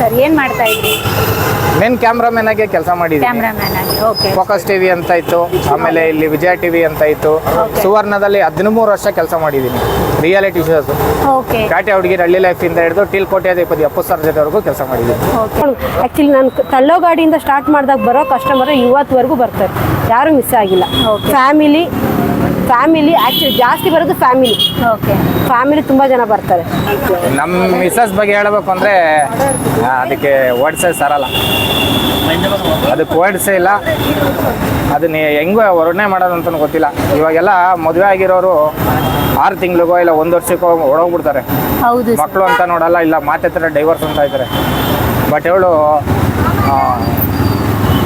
Sir ಏನು ಮಾಡ್ತಾ ಇದ್ರಿ? ಮೇನ್ ಕ್ಯಾಮ್ರಾಮನ್ ಆಗಿ ಕೆಲಸ ಮಾಡಿದ್ದೀನಿ. ಕ್ಯಾಮ್ರಾಮ್ಯಾನ್ ಆಗಿ. ಓಕೆ. ಫೋಕಸ್ ಟಿವಿ ಅಂತ ಇತ್ತು, ಆಮೇಲೆ ಇಲ್ಲಿ ವಿಜಯ ಟಿವಿ ಅಂತ ಇತ್ತು. ಸುವರ್ಣದಲ್ಲಿ 13 ವರ್ಷ ಕೆಲಸ ಮಾಡಿದ್ದೀನಿ. Reality shows, okay. ಕಾಟೆ ಹುಡುಗಿ ಹಳ್ಳಿ ಲೈಫ್ ಇಂದ ಹಿಡಿದು ಟೀಲ್ ಕೋಟ್ಯಾಧಿಪತಿ ಅಪ್ಪು ಸರ್ ಜೊತೆವರೆಗೂ ಕೆಲಸ ಮಾಡಿದ್ದೀನಿ. ಆ್ಯಕ್ಚುಲಿ ನಾನು ತಳ್ಳೋ ಗಾಡಿಯಿಂದ ಸ್ಟಾರ್ಟ್ ಮಾಡಿದಾಗ ಬರೋ ಕಸ್ಟಮರ್ ಇವತ್ತುವರೆಗೂ ಬರ್ತಾರೆ, ಯಾರೂ ಮಿಸ್ ಆಗಿಲ್ಲ. ಫ್ಯಾಮಿಲಿ ಆ್ಯಕ್ಚುಲಿ ಜಾಸ್ತಿ ಬರೋದು ಫ್ಯಾಮಿಲಿ. ಓಕೆ. ಫ್ಯಾಮಿಲಿ ತುಂಬ ಜನ ಬರ್ತಾರೆ. ನಮ್ಮ ಮಿಸಸ್ ಬಗ್ಗೆ ಹೇಳಬೇಕು ಅಂದರೆ ಅದಕ್ಕೆ ವರ್ಡ್ಸೇ ಸರಲ್ಲ, ಅದಕ್ಕೆ ವರ್ಡ್ಸೇ ಇಲ್ಲ. ಅದನ್ನ ಹೆಂಗೆ ವರ್ಣನೆ ಮಾಡೋದು ಅಂತಲೂ ಗೊತ್ತಿಲ್ಲ. ಇವಾಗೆಲ್ಲ ಮದುವೆ ಆಗಿರೋರು 6 ತಿಂಗಳಿಗೋ ಇಲ್ಲ 1 ವರ್ಷಕ್ಕೋ ಹೊಡೋಗ್ಬಿಡ್ತಾರೆ. ಹೌದು. ಮಕ್ಕಳು ಅಂತ ನೋಡಲ್ಲ, ಇಲ್ಲ ಮಾತಾಡ್ತಾರೆ ಡೈವರ್ಸ್ ಅಂತ ಇದ್ದಾರೆ. ಬಟ್ ಇವಳು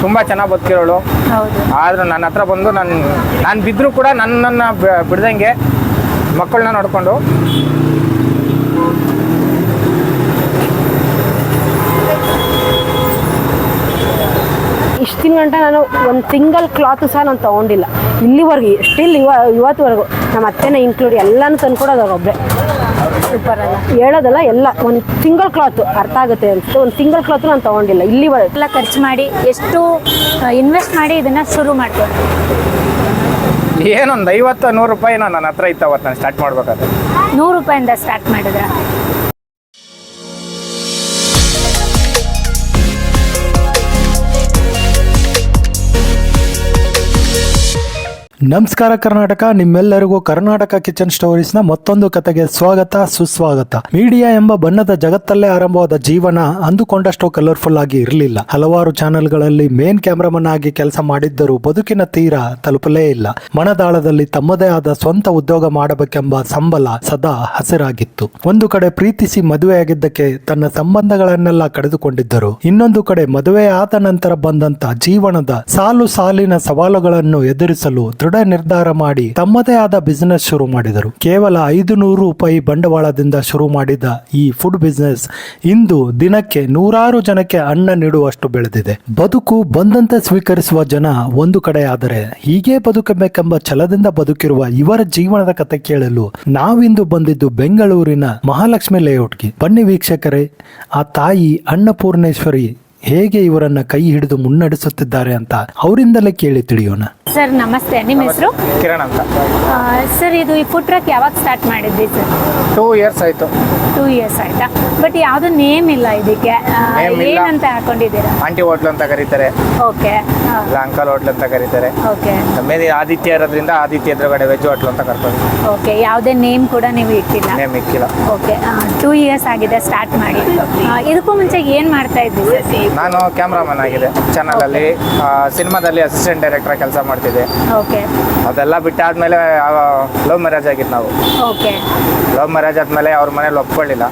ತುಂಬ ಚೆನ್ನಾಗಿ ಬದುಕಿರೋಳು. ಆದರೂ ನನ್ನ ಹತ್ರ ಬಂದು ನಾನು ಬಿದ್ದರೂ ಕೂಡ ನನ್ನನ್ನು ಬಿಡ್ದಂಗೆ ಮಕ್ಕಳನ್ನ ನೋಡಿಕೊಂಡು ಇಷ್ಟು ಗಂಟ ನಾನು ಒಂದು ಸಿಂಗಲ್ ಕ್ಲಾತು ಸಹ ನಾನು ತೊಗೊಂಡಿಲ್ಲ ಇಲ್ಲಿವರೆಗೆ. ಸ್ಟಿಲ್ ಇವತ್ತುವರೆಗೂ ನಮ್ಮ ಅತ್ತೆನ ಇನ್ಕ್ಲೂಡ್ ಎಲ್ಲನೂ ತಂದ್ಕೊಡೋದು ಅವ್ರೊಬ್ಬರೇ. ಸೂಪರ್ ಅಲ್ಲ, ಹೇಳೋದಲ್ಲ, ಎಲ್ಲ ಒಂದು ಸಿಂಗಲ್ ಕ್ಲಾತು ಅರ್ಥ ಆಗುತ್ತೆ ಅನಿಸುತ್ತೆ. ಒಂದು ಸಿಂಗಲ್ ಕ್ಲಾತು ನಾನು ತೊಗೊಂಡಿಲ್ಲ ಇಲ್ಲಿವರೆಗೆ. ಎಲ್ಲ ಖರ್ಚು ಮಾಡಿ ಎಷ್ಟು ಇನ್ವೆಸ್ಟ್ ಮಾಡಿ ಇದನ್ನು ಶುರು ಮಾಡ್ಕೊಂಡು? ಏನೊಂದು 50-100 ರೂಪಾಯಿ ನನ್ನ ಹತ್ರ ಇತ್ತು ಅವತ್ತು ನಾನು ಸ್ಟಾರ್ಟ್ ಮಾಡ್ಬೇಕಾದ್ರೆ. 100 ರೂಪಾಯಿಂದ ಸ್ಟಾರ್ಟ್ ಮಾಡಿದ್ರ? ನಮಸ್ಕಾರ ಕರ್ನಾಟಕ, ನಿಮ್ಮೆಲ್ಲರಿಗೂ ಕರ್ನಾಟಕ ಕಿಚನ್ ಸ್ಟೋರೀಸ್ನ ಮತ್ತೊಂದು ಕತೆಗೆ ಸ್ವಾಗತ ಸುಸ್ವಾಗತ. ಮೀಡಿಯಾ ಎಂಬ ಬಣ್ಣದ ಜಗತ್ತಲ್ಲೇ ಆರಂಭವಾದ ಜೀವನ ಅಂದುಕೊಂಡಷ್ಟು ಕಲರ್ಫುಲ್ ಆಗಿ ಇರಲಿಲ್ಲ. ಹಲವಾರು ಚಾನೆಲ್ಗಳಲ್ಲಿ ಮೇನ್ ಕ್ಯಾಮ್ರಾಮನ್ ಆಗಿ ಕೆಲಸ ಮಾಡಿದ್ದರೂ ಬದುಕಿನ ತೀರ ತಲುಪಲೇ ಇಲ್ಲ. ಮನದಾಳದಲ್ಲಿ ತಮ್ಮದೇ ಆದ ಸ್ವಂತ ಉದ್ಯೋಗ ಮಾಡಬೇಕೆಂಬ ಸಂಬಲ ಸದಾ ಹಸಿರಾಗಿತ್ತು. ಒಂದು ಕಡೆ ಪ್ರೀತಿಸಿ ಮದುವೆಯಾಗಿದ್ದಕ್ಕೆ ತನ್ನ ಸಂಬಂಧಗಳನ್ನೆಲ್ಲ ಕಳೆದುಕೊಂಡಿದ್ದರು. ಇನ್ನೊಂದು ಕಡೆ ಮದುವೆ ಆದ ನಂತರ ಬಂದಂತ ಜೀವನದ ಸಾಲು ಸಾಲಿನ ಸವಾಲುಗಳನ್ನು ಎದುರಿಸಲು ದೃಢ ನಿರ್ಧಾರ ಮಾಡಿ ತಮ್ಮದೇ ಆದ ಬಿಸಿನೆಸ್ ಶುರು ಮಾಡಿದರು. ಕೇವಲ 500 ರೂಪಾಯಿ ಬಂಡವಾಳದಿಂದ ಶುರು ಮಾಡಿದ ಈ ಫುಡ್ ಬಿಸಿನೆಸ್ ಇಂದು ದಿನಕ್ಕೆ 100 ಜನಕ್ಕೆ ಅನ್ನ ನೀಡುವಷ್ಟು ಬೆಳೆದಿದೆ. ಬದುಕು ಬಂದಂತೆ ಸ್ವೀಕರಿಸುವ ಜನ ಒಂದು ಕಡೆ ಆದರೆ ಹೀಗೆ ಬದುಕಬೇಕೆಂಬ ಛಲದಿಂದ ಬದುಕಿರುವ ಇವರ ಜೀವನದ ಕತೆ ಕೇಳಲು ನಾವಿಂದು ಬಂದಿದ್ದು ಬೆಂಗಳೂರಿನ ಮಹಾಲಕ್ಷ್ಮಿ ಲೇಔಟ್ಗೆ. ಬನ್ನಿ ವೀಕ್ಷಕರೇ, ಆ ತಾಯಿ ಅನ್ನಪೂರ್ಣೇಶ್ವರಿ ಹೇಗೆ ಇವರನ್ನ ಕೈ ಹಿಡಿದು ಮುನ್ನಡೆಸುತ್ತಿದ್ದಾರೆ ಅಂತ ಅವರಿಂದಲೇ ಕೇಳಿ ತಿಳಿಯೋಣ. ಸರ್ ನಮಸ್ತೆ, ನಿಮ್ಮ ಹೆಸರು? ಕಿರಣ್ ಅಂತ. ಸರ್ ಇದು ಈ ಫುಡ್ ಟ್ರಕ್ ಯಾವಾಗ ಸ್ಟಾರ್ಟ್ ಮಾಡಿದ್ರಿ ಸರ್? 2 ಇಯರ್ಸ್ ಆಯಿತು. 2 ಇಯರ್ಸ್ ಆಯ್ತಾ? ಬಟ್ ಯಾವುದು ನೇಮ್ ಇಲ್ಲ ಇದಕ್ಕೆ, ಏನಂತ ಹಾಕೊಂಡಿದ್ದೀರಾ? ಆಂಟಿ ಹೋಟ್ಲ್ ಅಂತ ಕರೀತಾರೆ, ಓಕೆ. ಇಲ್ಲ ಅಂಕಲ್ ಹೋಟ್ಲ್ ಅಂತ ಕರೀತಾರೆ. ಓಕೆ. ನಮ್ಮದೇ ಆದಿತ್ಯ ಇರೋದ್ರಿಂದ ಆದಿತ್ಯ ಎದುರುಗಡೆ ವೆಜ್ ಹೋಟ್ಲ್ ಅಂತ ಕರ್ಕೊಂಡು. ಓಕೆ. ಯಾವುದೇ ನೇಮ್ ಕೂಡ ನೀವು ಇಟ್ಟಿಲ್ಲ? ನೇಮ್ ಇಕ್ಕಿಲ್ಲ. ಓಕೆ. 2 ಇಯರ್ಸ್ ಆಗಿದೆ ಸ್ಟಾರ್ಟ್ ಮಾಡಿ. ಇದಕ್ಕೂ ಮುಂಚೆ ಏನು ಮಾಡ್ತಾ ಇದ್ರಿ? ನಾನು ಕ್ಯಾಮ್ರಾಮನ್ ಆಗಿದೆ ಚಾನಲಲ್ಲಿ, ಸಿನಿಮಾದಲ್ಲಿ ಅಸಿಸ್ಟೆಂಟ್ ಡೈರೆಕ್ಟರ್ ಕೆಲಸ ಮಾಡ್ತಿದ್ದೆ. ಓಕೆ. ಅದೆಲ್ಲ ಬಿಟ್ಟಾದ್ಮೇಲೆ ಲವ್ ಮ್ಯಾರೇಜ್ ಆಗಿತ್ತು ನಾವು. ಓಕೆ. ಲವ್ ಮ್ಯಾರೇಜ್ ಆದಮೇಲೆ ಅವ್ರ ಮನೇಲಿ ಒಪ್ಕೊಳ್ಳಿಲ್ಲ.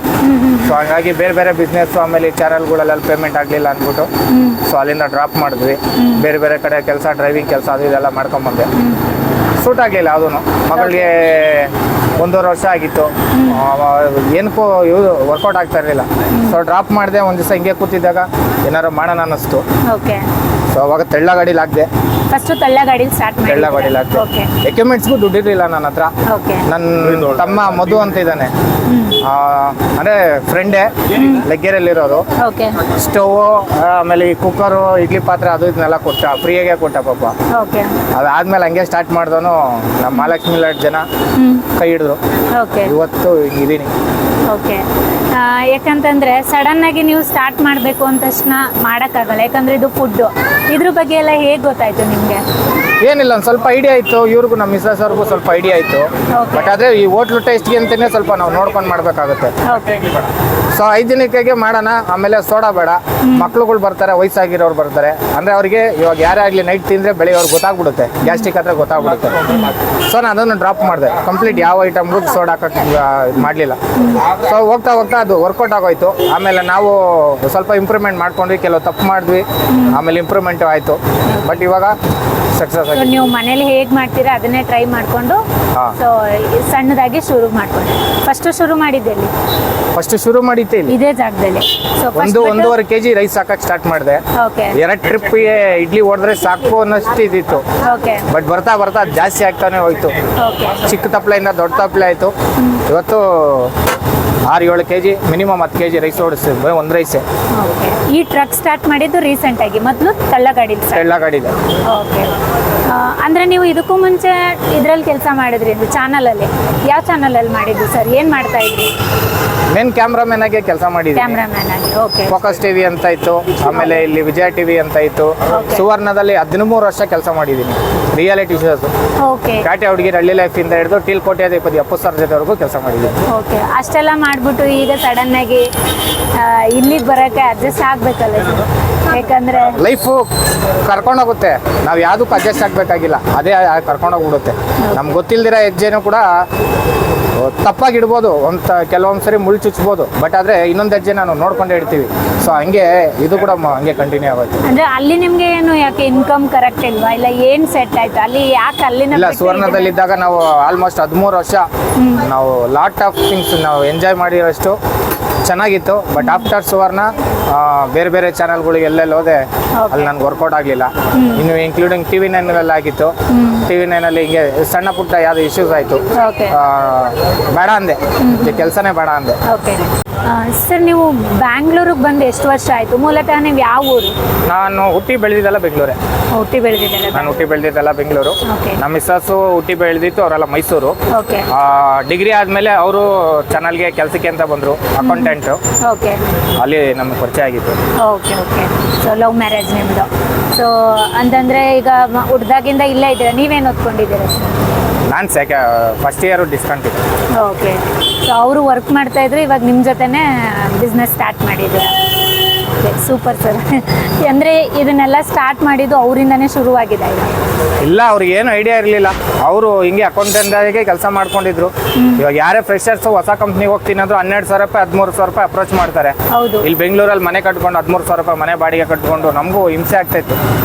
ಸೊ ಹಂಗಾಗಿ ಬೇರೆ ಬೇರೆ ಬಿಸ್ನೆಸ್, ಆಮೇಲೆ ಚಾನಲ್ಗಳೆಲ್ಲ ಪೇಮೆಂಟ್ ಆಗಲಿಲ್ಲ ಅಂದ್ಬಿಟ್ಟು ಸೊ ಅಲ್ಲಿಂದ ಡ್ರಾಪ್ ಮಾಡಿದ್ವಿ. ಬೇರೆ ಬೇರೆ ಕಡೆ ಕೆಲಸ, ಡ್ರೈವಿಂಗ್ ಕೆಲಸ ಅದು ಇದೆಲ್ಲ ಮಾಡ್ಕೊಂಬಂದೆ. ಸೂಟ್ ಆಗಲಿಲ್ಲ ಯಾವುದೂ. ಮಗಳಿಗೆ 1.5 ವರ್ಷ ಆಗಿತ್ತು, ಏನಕ್ಕೂ ವರ್ಕೌಟ್ ಆಗ್ತಾ ಇರಲಿಲ್ಲ. ಸೊ ಡ್ರಾಪ್ ಮಾಡಿದೆ. ಒಂದು ದಿವಸ ಹಿಂಗೆ ಕೂತಿದ್ದಾಗ ಏನಾರು ಮಾಡೋಣ ಅನ್ನಿಸ್ತು. ಓಕೆ. ಸೊ ಅವಾಗ ತೆಳ್ಳ ಗಾಡೀಲಿ ಹಾಕಿದೆ. ಫಸ್ಟ್ ತೆಳ್ಳ ಗಾಡೀಲಿ ಸ್ಟಾರ್ಟ್ ಮಾಡಿ? ತೆಳ್ಳ ಗಾಡೀಲಿ ಹಾಕಿದೆ. ಓಕೆ. ಎಕ್ವಿಪ್ಮೆಂಟ್ಸ್ಗೂ ದುಡ್ಡಿರಲಿಲ್ಲ ನನ್ನ ಹತ್ರ. ಓಕೆ. ನನ್ನ ತಮ್ಮ ಮಧು ಅಂತ ಇದ್ದಾನೆ, ಅಂದರೆ ಫ್ರೆಂಡೇ, ಲೆಗ್ಗೆರಲ್ಲಿರೋರು. ಓಕೆ. ಸ್ಟವ್, ಆಮೇಲೆ ಈ ಕುಕ್ಕರು, ಇಡ್ಲಿ ಪಾತ್ರೆ ಅದು ಇದನ್ನೆಲ್ಲ ಕೊಟ್ಟ, ಫ್ರೀಯಾಗೆ ಕೊಟ್ಟ ಪಾಪ. ಓಕೆ. ಅದಾದ್ಮೇಲೆ ಹಂಗೆ ಸ್ಟಾರ್ಟ್ ಮಾಡಿದವನು ನಮ್ಮ ಮಹಾಲಕ್ಷ್ಮಿ ಲೇಔಟ್ ಜನ ಕೈ ಹಿಡಿದ್ರು. ಓಕೆ. ಇವತ್ತು ಹಿಂಗಿದ್ದೀನಿ. ಓಕೆ. ಯಾಕಂತಂದರೆ ಸಡನ್ನಾಗಿ ನೀವು ಸ್ಟಾರ್ಟ್ ಮಾಡಬೇಕು ಅಂದ ತಕ್ಷಣ ಮಾಡೋಕ್ಕಾಗಲ್ಲ, ಯಾಕಂದರೆ ಇದು ಫುಡ್ಡು. ಇದ್ರ ಬಗ್ಗೆ ಎಲ್ಲ ಹೇಗೆ ಗೊತ್ತಾಯಿತು ನಿಮಗೆ? ಏನಿಲ್ಲ, ಒಂದು ಸ್ವಲ್ಪ ಐಡಿಯಾ ಇತ್ತು. ಇವ್ರಿಗೂ ನಮ್ಮ ಮಿಸಸ್ ಅವ್ರಿಗೂ ಸ್ವಲ್ಪ ಐಡಿಯಾ ಇತ್ತು. ಬಟ್ ಆದರೆ ಈ ಹೋಟ್ಲು ಟೇಸ್ಟ್ಗೆ ಅಂತಲೇ ಸ್ವಲ್ಪ ನಾವು ನೋಡ್ಕೊಂಡು ಮಾಡಬೇಕಾಗುತ್ತೆ. ಓಕೆ. ಸೊ 5 ದಿನಕ್ಕೆ ಮಾಡೋಣ, ಆಮೇಲೆ ಸೋಡಾ ಬೇಡ. ಮಕ್ಳುಗಳು ಬರ್ತಾರೆ, ವಯಸ್ಸಾಗಿರೋರು ಬರ್ತಾರೆ, ಅಂದರೆ ಅವರಿಗೆ ಇವಾಗ ಯಾರೇ ಆಗಲಿ ನೈಟ್ ತಿಂದರೆ ಬೆಳಿಗ್ಗೆ ಅವ್ರಿಗೆ ಗೊತ್ತಾಗ್ಬಿಡುತ್ತೆ, ಗ್ಯಾಸ್ಟ್ರಿಕ್ ಹತ್ರ ಗೊತ್ತಾಗ್ಬಿಡುತ್ತೆ. ಸೊ ನಾನು ಅದನ್ನು ಡ್ರಾಪ್ ಮಾಡಿದೆ ಕಂಪ್ಲೀಟ್. ಯಾವ ಐಟಮ್ಗೂ ಸೋಡಾ ಹಾಕಕ್ಕೆ ಮಾಡಲಿಲ್ಲ. ಸೊ ಹೋಗ್ತಾ ಹೋಗ್ತಾ ಅದು ವರ್ಕೌಟ್ ಆಗೋಯ್ತು. ಆಮೇಲೆ ನಾವು ಸ್ವಲ್ಪ ಇಂಪ್ರೂವ್ಮೆಂಟ್ ಮಾಡ್ಕೊಂಡ್ವಿ, ಕೆಲವು ತಪ್ಪು ಮಾಡಿದ್ವಿ, ಆಮೇಲೆ ಇಂಪ್ರೂವ್ಮೆಂಟು ಆಯಿತು. ಬಟ್ ಇವಾಗ ಸಕ್ಸಸ್ ಆಗಿದೆ. ನೀವು ಮನೇಲಿ ಹೇಗೆ ಮಾಡ್ತೀರಾ ಅದನ್ನೇ ಟ್ರೈ ಮಾಡಿಕೊಂಡು ಸೊ ಸಣ್ಣದಾಗಿ ಶುರು ಮಾಡ್ಕೊಂಡು ಫಸ್ಟ್ ಶುರು ಮಾಡಿದ್ದಲ್ಲಿ? ಫಸ್ಟ್ ಶುರು ಮಾಡಿದ್ದೆ ಇಲ್ಲಿ ಇದೇ ಜಾಗದಲ್ಲಿ. ಸೊ 1.5 kg ರೈಸ್ ಹಾಕಕ್ಕೆ ಸ್ಟಾರ್ಟ್ ಮಾಡಿದೆ. ಓಕೆ. 2 ಟ್ರಿಪ್ಗೆ ಇಡ್ಲಿ ಹೊಡೆದ್ರೆ ಸಾಕು ಅನ್ನೋಷ್ಟು ಇದಿತ್ತು. ಓಕೆ. ಬಟ್ ಬರ್ತಾ ಬರ್ತಾ ಅದು ಜಾಸ್ತಿ ಆಗ್ತಾನೆ ಹೋಯ್ತು. ಓಕೆ. ಚಿಕ್ಕ ತಪ್ಪಲೆಯಿಂದ ದೊಡ್ಡ ತಪ್ಪಲೆ ಆಯಿತು. ಇವತ್ತು 6-7 kg ಮಿನಿಮಮ್ 10 kg ರೈಸ್ ಓಡಿಸ್ತೀವಿ, ಒಂದು ರೈಸೇ. ಓಕೆ. ಈ ಟ್ರಕ್ ಸ್ಟಾರ್ಟ್ ಮಾಡಿದ್ದು ರೀಸೆಂಟಾಗಿ, ಮೊದಲು ತಳ್ಳಗಾಡಿ ಎಲ್ಲ ಗಾಡಿದೆ. ಓಕೆ. ಅಂದರೆ ನೀವು ಇದಕ್ಕೂ ಮುಂಚೆ ಇದರಲ್ಲಿ ಕೆಲಸ ಮಾಡಿದ್ರಿ ಇದು ಚಾನಲಲ್ಲಿ, ಯಾವ ಚಾನಲಲ್ಲಿ ಮಾಡಿದ್ದು ಸರ್? ಏನು ಮಾಡ್ತಾ ಇದ್ರಿ? ಮೇನ್ ಕ್ಯಾಮ್ರಾಮನ್ ಆಗಿ ಕೆಲಸ ಮಾಡಿದ್ವಿ. ಕ್ಯಾಮ್ರಾಮ್ಯಾನ್ ಆಗಿ. ಓಕೆ. ಫೋಕಸ್ ಟಿವಿ ಅಂತ ಇತ್ತು, ಆಮೇಲೆ ಇಲ್ಲಿ ವಿಜಯ ಟಿವಿ ಅಂತ ಇತ್ತು. ಸುವರ್ಣದಲ್ಲಿ 13 ವರ್ಷ ಕೆಲಸ ಮಾಡಿದ್ದೀನಿ, ರಿಯಾಲಿಟಿ ಶೋಸ್. ಓಕೆ. ಕಾಟೆ ಹುಡುಗಿರ ಹಳ್ಳಿ ಲೈಫ್ ಇಂದ ಹಿಡಿದು ಟೀಲ್ ಕೋಟ್ಯಾಧಿಪತಿ ಅಪ್ಪು ಸರ್ ಜೊತೆವರೆಗೂ ಕೆಲಸ ಮಾಡಿದ್ದೀನಿ. ಓಕೆ. ಅಷ್ಟೆಲ್ಲ ಮಾಡಿಬಿಟ್ಟು ಈಗ ಸಡನ್ನಾಗಿ ಇಲ್ಲಿಗೆ ಬರೋಕ್ಕೆ ಅಡ್ಜಸ್ಟ್ ಆಗಬೇಕಲ್ಲ ಇದು, ಯಾಕಂದರೆ ಲೈಫು ಕರ್ಕೊಂಡೋಗುತ್ತೆ, ನಾವು ಯಾವುದಕ್ಕೂ ಅಡ್ಜಸ್ಟ್ ಆಗಬೇಕಾಗಿಲ್ಲ, ಅದೇ ಕರ್ಕೊಂಡೋಗ್ಬಿಡುತ್ತೆ. ನಮ್ಗೆ ಗೊತ್ತಿಲ್ದಿರೋ ಹೆಜ್ಜೆನೂ ಕೂಡ ತಪ್ಪಾಗಿಡ್ಬೋದು, ಕೆಲವೊಂದು ಸರಿ ಮುಳ್ಳು ಚುಚ್ಬೋದು, ಬಟ್ ಆದರೆ ಇನ್ನೊಂದು ಹೆಜ್ಜೆ ನಾನು ನೋಡ್ಕೊಂಡೇ ಇಡ್ತೀವಿ. ಸೊ ಹಂಗೆ ಇದು ಕೂಡ ಹಂಗೆ ಕಂಟಿನ್ಯೂ ಆಗುತ್ತೆ. ಅಂದರೆ ಅಲ್ಲಿ ನಿಮಗೆ ಏನು ಯಾಕೆ ಇನ್ಕಮ್ ಕರೆಕ್ಟ್ ಇಲ್ವಾ, ಇಲ್ಲ ಏನು ಸೆಟ್ ಆಯಿತು ಅಲ್ಲಿ, ಯಾಕೆ ಅಲ್ಲಿನ ಇಲ್ಲ, ಸುವರ್ಣದಲ್ಲಿದ್ದಾಗ ನಾವು ಆಲ್ಮೋಸ್ಟ್ 13 ವರ್ಷ ನಾವು ಲಾಟ್ ಆಫ್ ಥಿಂಗ್ಸ್ ನಾವು ಎಂಜಾಯ್ ಮಾಡಿರೋಷ್ಟು ಚೆನ್ನಾಗಿತ್ತು. ಬಟ್ ಆಫ್ಟರ್ ಸುವರ್ಣ ಬೇರೆ ಬೇರೆ ಚಾನಲ್ಗಳಿಗೆ ಎಲ್ಲೆಲ್ಲಿ ಹೋದೆ ಅಲ್ಲಿ ನನಗೆ ವರ್ಕೌಟ್ ಆಗಲಿಲ್ಲ. ಇನ್ನು ಇನ್ಕ್ಲೂಡಿಂಗ್ TV 9 ಆಗಿತ್ತು. TV 9 ಹಿಂಗೆ ಸಣ್ಣ ಪುಟ್ಟ ಯಾವುದೋ ಇಶ್ಯೂಸ್ ಆಯಿತು, ಓಕೆ. ಬೇಡ ಅಂದೆ, ಕೆಲಸನೇ ಬೇಡ ಅಂದೆ. ಓಕೆ. ಸರ್ ನೀವು ಬ್ಯಾಂಗ್ಳೂರಿಗೆ ಬಂದು ಎಷ್ಟು ವರ್ಷ ಆಯಿತು? ಮೂಲತಃ ನೀವು ಯಾವ ಊರು? ನಾನು ಹುಟ್ಟಿ ಬೆಳೆದಿದ್ದೆಲ್ಲ ಬೆಂಗಳೂರೇ. ಹುಟ್ಟಿ ಬೆಳೆದಿದ್ದಲ್ಲ? ನಾನು ಹುಟ್ಟಿ ಬೆಳೆದಿದ್ದೆಲ್ಲ ಬೆಂಗಳೂರು. ಓಕೆ. ನಮ್ಮ ಮಿಸ್ಸಸ್ಸು ಹುಟ್ಟಿ ಬೆಳೆದಿತ್ತು, ಅವರೆಲ್ಲ ಮೈಸೂರು. ಓಕೆ. ಡಿಗ್ರಿ ಆದಮೇಲೆ ಅವರು ಚಾನಲ್ಗೆ ಕೆಲಸಕ್ಕೆ ಅಂತ ಬಂದರು, ಅಕೌಂಟೆಂಟು. ಓಕೆ. ಅಲ್ಲಿ ನಮ್ಗೆ ಪರಿಚಯ ಆಗಿತ್ತು. Okay. Okay. So love marriage ನಿಮ್ಮದು. ಸೊ ಅಂತಂದರೆ ಈಗ ಹುಡ್ದಾಗಿಂದ ಇಲ್ಲೇ ಇದ್ದೀರಾ, ನೀವೇನು ಓದ್ಕೊಂಡಿದ್ದೀರಾ ಸರ್? ನಾನು first year discontinue. Okay. So ಅವರು ವರ್ಕ್ ಮಾಡ್ತಾಯಿದ್ರು, ಇವಾಗ ನಿಮ್ಮ ಜೊತೆನೇ ಬಿಸ್ನೆಸ್ ಸ್ಟಾರ್ಟ್ ಮಾಡಿದ್ದೀರಾ. Okay, super sir. ಅಂದರೆ ಇದನ್ನೆಲ್ಲ ಸ್ಟಾರ್ಟ್ ಮಾಡಿದ್ದು ಅವರಿಂದನೇ ಶುರುವಾಗಿದೆ ಈಗ? ಇಲ್ಲ, ಅವ್ರಿಗೆ ಏನು ಐಡಿಯಾ ಇರಲಿಲ್ಲ. ಅವರು ಹಿಂಗೆ ಅಕೌಂಟೆಂಟಾಗೆ ಕೆಲಸ ಮಾಡ್ಕೊಂಡಿದ್ರು. ಇವಾಗ ಯಾರೇ ಫ್ರೆಶರ್ಸು ಹೊಸ ಕಂಪ್ನಿಗೆ ಹೋಗ್ತೀನಿ ಅಂದ್ರು 12,000 ರೂಪಾಯಿ 13,000 ರೂಪಾಯಿ ಅಪ್ರೋಚ್ ಮಾಡ್ತಾರೆ. ಹೌದು. ಇಲ್ಲಿ ಬೆಂಗಳೂರಲ್ಲಿ ಮನೆ ಕಟ್ಕೊಂಡು 13,000 ರೂಪಾಯಿ ಮನೆ ಬಾಡಿಗೆ ಕಟ್ಕೊಂಡು ನಮಗೂ ಹಿಂಸೆ ಆಗ್ತಾಯಿತ್ತು.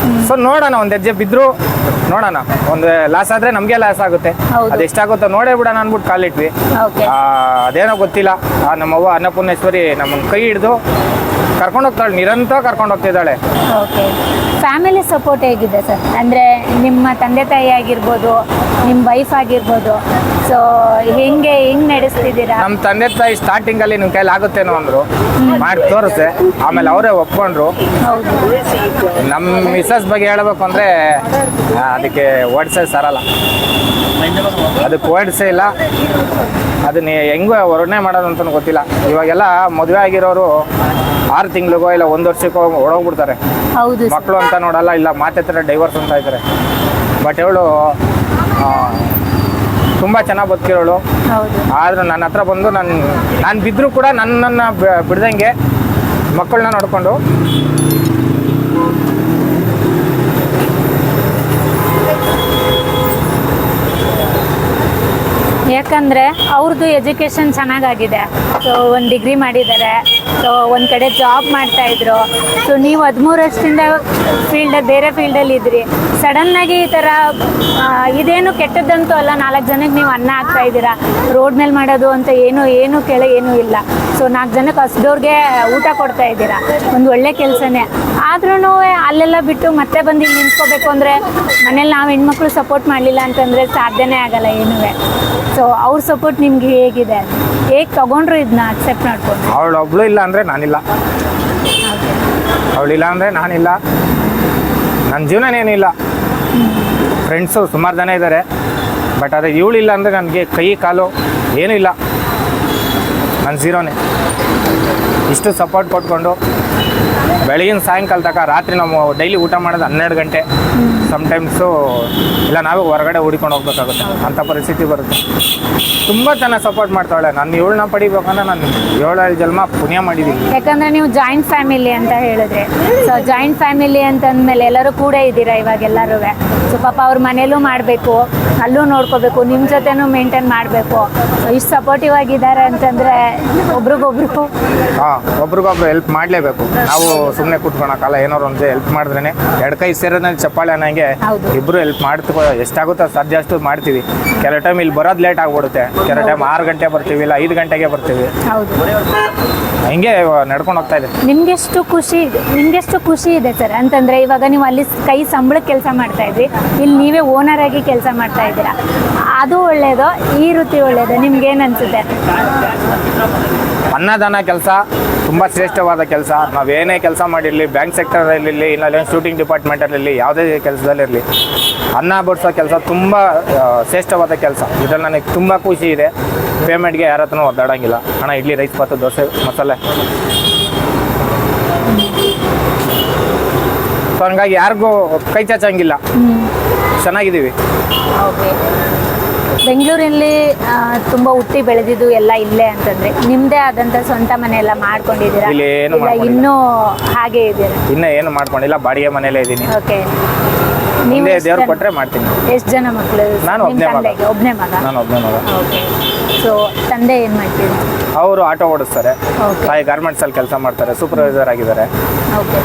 ಸೊ ನೋಡೋಣ, ಒಂದು ಹೆಜ್ಜೆ ಬಿದ್ದರು ನೋಡೋಣ, ಒಂದು ಲಾಸ್ ಆದರೆ ನಮಗೆ ಲಾಸ್ ಆಗುತ್ತೆ, ಹೌದು. ಅದೆಷ್ಟಾಗುತ್ತೋ ನೋಡೇ ಬಿಡೋಣ ಅಂದ್ಬಿಟ್ಟು ಕಾಲಿಟ್ವಿ. ಓಕೆ. ಅದೇನೋ ಗೊತ್ತಿಲ್ಲ, ನಮ್ಮವ್ವ ಅನ್ನಪೂರ್ಣೇಶ್ವರಿ ನಮ್ಮನ್ನು ಕೈ ಹಿಡಿದು ಕರ್ಕೊಂಡು ಹೋಗ್ತಾಳೆ, ನಿರಂತರ ಕರ್ಕೊಂಡು ಹೋಗ್ತಿದ್ದಾಳೆ. ಓಕೆ. ಫ್ಯಾಮಿಲಿ ಸಪೋರ್ಟ್ ಹೇಗಿದೆ ಸರ್? ಅಂದರೆ ನಿಮ್ಮ ತಂದೆ ತಾಯಿ ಆಗಿರ್ಬೋದು, ನಿಮ್ಮ ವೈಫ್ ಆಗಿರ್ಬೋದು, ಸೊ ಹೆಂಗೆ ನಡೆಸ್ತಿದ್ದೀರಾ? ನಮ್ಮ ತಂದೆ ತಾಯಿ ಸ್ಟಾರ್ಟಿಂಗಲ್ಲಿ ನಿಮ್ಮ ಕೈಲಿ ಆಗುತ್ತೇನೋ ಅಂದರು, ಮಾಡಿ ತೋರಿಸೆ, ಆಮೇಲೆ ಅವರೇ ಒಪ್ಕೊಂಡ್ರು. ಹೌದು. ನಮ್ಮ ಮಿಸ್ಸಸ್ ಬಗ್ಗೆ ಹೇಳಬೇಕು ಅಂದರೆ ಅದಕ್ಕೆ ವರ್ಡ್ಸೇ ಸರಲ್ಲ, ಅದಕ್ಕೆ ವರ್ಡ್ಸೇ ಇಲ್ಲ. ಅದನ್ನ ಹೆಂಗೂ ವರ್ಣನೆ ಮಾಡೋದು ಅಂತಲೂ ಗೊತ್ತಿಲ್ಲ. ಇವಾಗೆಲ್ಲ ಮದುವೆ ಆಗಿರೋರು 6 ತಿಂಗಳಿಗೋ ಇಲ್ಲ 1 ವರ್ಷಕ್ಕೋ ಹೊಡೋಗ್ಬಿಡ್ತಾರೆ. ಹೌದು. ಮಕ್ಕಳು ಅಂತ ನೋಡಲ್ಲ, ಇಲ್ಲ ಮಾತೆತ್ತರ ಡೈವರ್ಸ್ ಅಂತ ಇದ್ದಾರೆ. ಬಟ್ ಇವಳು ತುಂಬ ಚೆನ್ನಾಗಿ ಬದುಕಿರೋಳು. ಹೌದು. ಆದರೂ ನನ್ನ ಹತ್ರ ಬಂದು ನಾನು ಬಿದ್ದರೂ ಕೂಡ ನನ್ನನ್ನು ಬಿಡ್ದಂಗೆ ಮಕ್ಕಳನ್ನ ನೋಡಿಕೊಂಡು ಯಾಕಂದರೆ ಅವ್ರದ್ದು ಎಜುಕೇಷನ್ ಚೆನ್ನಾಗಾಗಿದೆ. ಸೊ ಒಂದು ಡಿಗ್ರಿ ಮಾಡಿದ್ದಾರೆ, ಸೊ ಒಂದು ಕಡೆ ಜಾಬ್ ಮಾಡ್ತಾಯಿದ್ರು. ಸೊ ನೀವು 13 ವರ್ಷದಿಂದ ಬೇರೆ ಫೀಲ್ಡಲ್ಲಿ ಇದ್ರಿ, ಸಡನ್ನಾಗಿ ಈ ಥರ ಇದೇನು ಕೆಟ್ಟದ್ದಂತೂ ಅಲ್ಲ, 4 ಜನಕ್ಕೆ ನೀವು ಅನ್ನ ಹಾಕ್ತಾ ಇದ್ದೀರಾ. ರೋಡ್ ಮೇಲೆ ಮಾಡೋದು ಅಂತ ಏನೂ ಏನೂ ಇಲ್ಲ. ಸೊ 4 ಜನಕ್ಕೆ ಹಸ್ದವ್ರಿಗೆ ಊಟ ಕೊಡ್ತಾ ಇದ್ದೀರಾ, ಒಂದು ಒಳ್ಳೆ ಕೆಲಸನೇ. ಆದ್ರೂ ಅಲ್ಲೆಲ್ಲ ಬಿಟ್ಟು ಮತ್ತೆ ಬಂದು ಇಲ್ಲಿ ನಿಂತ್ಕೋಬೇಕು ಅಂದರೆ ಮನೇಲಿ ನಾವು ಹೆಣ್ಮಕ್ಳು ಸಪೋರ್ಟ್ ಮಾಡಲಿಲ್ಲ ಅಂತಂದರೆ ಸಾಧ್ಯನೇ ಆಗಲ್ಲ ಏನೂ. ಸೊ ಅವ್ರ ಸಪೋರ್ಟ್ ನಿಮ್ಗೆ ಹೇಗಿದೆ, ಹೇಗೆ ತಗೊಂಡ್ರು ಇದನ್ನ ಅಕ್ಸೆಪ್ಟ್ ಮಾಡ್ಕೊಂಡು? ಅವಳೊಬ್ಳು ಇಲ್ಲ ಅಂದರೆ ನಾನಿಲ್ಲ, ಅವಳಿಲ್ಲ ಅಂದರೆ ನಾನಿಲ್ಲ, ನನ್ನ ಜೀವನನೇನಿಲ್ಲ. ಫ್ರೆಂಡ್ಸು ಸುಮಾರು ಜನ ಇದ್ದಾರೆ, ಬಟ್ ಅದೇ ಇವಳಿಲ್ಲ ಅಂದರೆ ನನಗೆ ಕೈ ಕಾಲು ಏನೂ ಇಲ್ಲ, ನನ್ನ ಝೀರೋನೇ. ಇಷ್ಟು ಸಪೋರ್ಟ್ ಕೊಟ್ಕೊಂಡು ಬೆಳಗಿನ ಸಾಯಂಕಾಲ ತನಕ ರಾತ್ರಿ ನಾವು ಡೈಲಿ ಊಟ ಮಾಡೋದು 12 ಗಂಟೆ, ಸಮ್ಟೈಮ್ಸು ಇಲ್ಲ ನಾವೇ ಹೊರಗಡೆ ಹುಡ್ಕೊಂಡು ಹೋಗ್ಬೇಕಾಗುತ್ತೆ, ಅಂಥ ಪರಿಸ್ಥಿತಿ ಬರುತ್ತೆ. ತುಂಬ ಚೆನ್ನಾಗಿ ಸಪೋರ್ಟ್ ಮಾಡ್ತಾಳೆ. ನಾನು ಇವಳನ್ನ ಪಡಿಬೇಕಂದ್ರೆ ನಾನು 7 ಜನ್ಮ ಪುಣ್ಯ ಮಾಡಿದ್ದೀನಿ. ಯಾಕಂದರೆ ನೀವು ಜಾಯಿಂಟ್ ಫ್ಯಾಮಿಲಿ ಅಂತ ಹೇಳಿದ್ರೆ, ಸೊ ಜಾಯಿಂಟ್ ಫ್ಯಾಮಿಲಿ ಅಂತಂದಮೇಲೆ ಎಲ್ಲರೂ ಕೂಡ ಇದ್ದೀರಾ ಇವಾಗ ಎಲ್ಲರೂ. ಸೊ ಪಾಪ ಅವ್ರ ಮನೇಲೂ ಮಾಡಬೇಕು, ಅಲ್ಲೂ ನೋಡ್ಕೋಬೇಕು, ನಿಮ್ಮ ಜೊತೆನೂ ಮೇಂಟೈನ್ ಮಾಡಬೇಕು. ಸೊ ಇಷ್ಟು ಸಪೋರ್ಟಿವ್ ಆಗಿದ್ದಾರೆ ಅಂತಂದರೆ ಒಬ್ರಿಗೊಬ್ರು ಒಬ್ರಿಗೊಬ್ರು ಹೆಲ್ಪ್ ಮಾಡಲೇಬೇಕು. ನಾವು ಸುಮ್ಮನೆ ಕೂತ್ಕೊಳಕ್ಕಲ್ಲ, ಏನಾರು ಒಂದು ಹೆಲ್ಪ್ ಮಾಡಿದ್ರೇ 2 ಕೈ ಸೇರೋದ್ರಲ್ಲಿ ಚಪ್ಪಾಳೆ ಅನ್ನಂಗೆ ಇಬ್ಬರು ಹೆಲ್ಪ್ ಮಾಡ್ತೀವಿ, ಎಷ್ಟಾಗುತ್ತೋ ಸಾಧ್ಯ ಅಷ್ಟು ಮಾಡ್ತೀವಿ. ಕೆಲವು ಟೈಮ್ ಇಲ್ಲಿ ಬರೋದು ಲೇಟ್ ಆಗಿಬಿಡುತ್ತೆ, ಕೆಲವು ಟೈಮ್ 6 ಗಂಟೆ ಬರ್ತೀವಿ, ಇಲ್ಲ 5 ಗಂಟೆಗೆ ಬರ್ತೀವಿ. ಹಿಂಗೆ ನಡ್ಕೊಂಡು ಹೋಗ್ತಾ ಇದೆ. ನಿಮ್ಗೆಷ್ಟು ಖುಷಿ ಇದೆ ಸರ್ ಅಂತಂದರೆ, ಇವಾಗ ನೀವು ಅಲ್ಲಿ ಕೈ ಸಂಬಳಕ್ಕೆ ಕೆಲಸ ಮಾಡ್ತಾ ಇದ್ರಿ, ಇಲ್ಲಿ ನೀವೇ ಓನರ್ ಆಗಿ ಕೆಲಸ ಮಾಡ್ತಾ ಇದ್ದೀರಾ, ಅದು ಒಳ್ಳೇದು, ಈ ವೃತ್ತಿ ಒಳ್ಳೇದು, ನಿಮ್ಗೇನು ಅನಿಸುತ್ತೆ? ಅನ್ನದಾನ ಕೆಲಸ ತುಂಬ ಶ್ರೇಷ್ಠವಾದ ಕೆಲಸ. ನಾವೇನೇ ಕೆಲಸ ಮಾಡಿರಲಿ, ಬ್ಯಾಂಕ್ ಸೆಕ್ಟರಲ್ಲಿರಲಿ, ಇಲ್ಲ ಶೂಟಿಂಗ್ ಡಿಪಾರ್ಟ್ಮೆಂಟಲ್ಲಿರಲಿ, ಯಾವುದೇ ಕೆಲಸದಲ್ಲಿರಲಿ, ಅನ್ನ ಬಡಿಸೋ ಕೆಲಸ ತುಂಬ ಶ್ರೇಷ್ಠವಾದ ಕೆಲಸ. ಇದರಲ್ಲಿ ನನಗೆ ತುಂಬ ಖುಷಿ ಇದೆ. ಪೇಮೆಂಟ್ಗೆ ಯಾರ ಹತ್ರನೂ ಒದ್ದಾಡೋಂಗಿಲ್ಲ. ಹಣ ಇಡ್ಲಿ, ರೈಸ್, ಬಾತು, ದೋಸೆ, ಮಸಾಲೆ. ಸೊ ಹಂಗಾಗಿ ಯಾರಿಗೂ ಕೈ ಚಾಚಂಗಿಲ್ಲ. ಚೆನ್ನಾಗಿದ್ದೀವಿ. ಓಕೆ. ಬೆಂಗಳೂರಲ್ಲಿ ತುಂಬ ಹುಟ್ಟಿ ಬೆಳೆದಿದ್ದು ಎಲ್ಲ ಇಲ್ಲೇ ಅಂತಂದ್ರೆ ನಿಮ್ಮದೇ ಆದಂಥ ಸ್ವಂತ ಮನೆ ಎಲ್ಲ ಮಾಡ್ಕೊಂಡಿದ್ದೀರಾ? ಇಲ್ಲಿ ಏನು ಇಲ್ಲ ಮಾಡ್ಕೊಂಡಿಲ್ಲ. ಇನ್ನೂ ಹಾಗೆ ಇದ್ದೀರಾ? ಇನ್ನೂ ಏನು ಮಾಡ್ಕೊಂಡಿಲ್ಲ, ಬಾಡಿಗೆ ಮನೇಲೇ ಇದ್ದೀನಿ. ಓಕೆ. ಮುಂದೆ ದೇವ್ರು ಕೊಟ್ಟರೆ ಮಾಡ್ತೀನಿ. ಎಷ್ಟು ಜನ ಮಕ್ಕಳು? ನಾನು ಒಬ್ಬನೇ ಮಗ. ಒಬ್ಬನೇ ಮಗ? ನಾನು ಒಬ್ಬನೇ ಮಗ. ಓಕೆ. ಸೊ ತಂದೆ ಏನು ಮಾಡ್ತೀರಾ? ಅವರು ಆಟೋ ಓಡಿಸ್ತಾರೆ. ಓಕೆ. ತಾಯಿ ಗಾರ್ಮೆಂಟ್ಸಲ್ಲಿ ಕೆಲಸ ಮಾಡ್ತಾರೆ, ಸೂಪರ್ವೈಸರ್ ಆಗಿದ್ದಾರೆ. ಓಕೆ.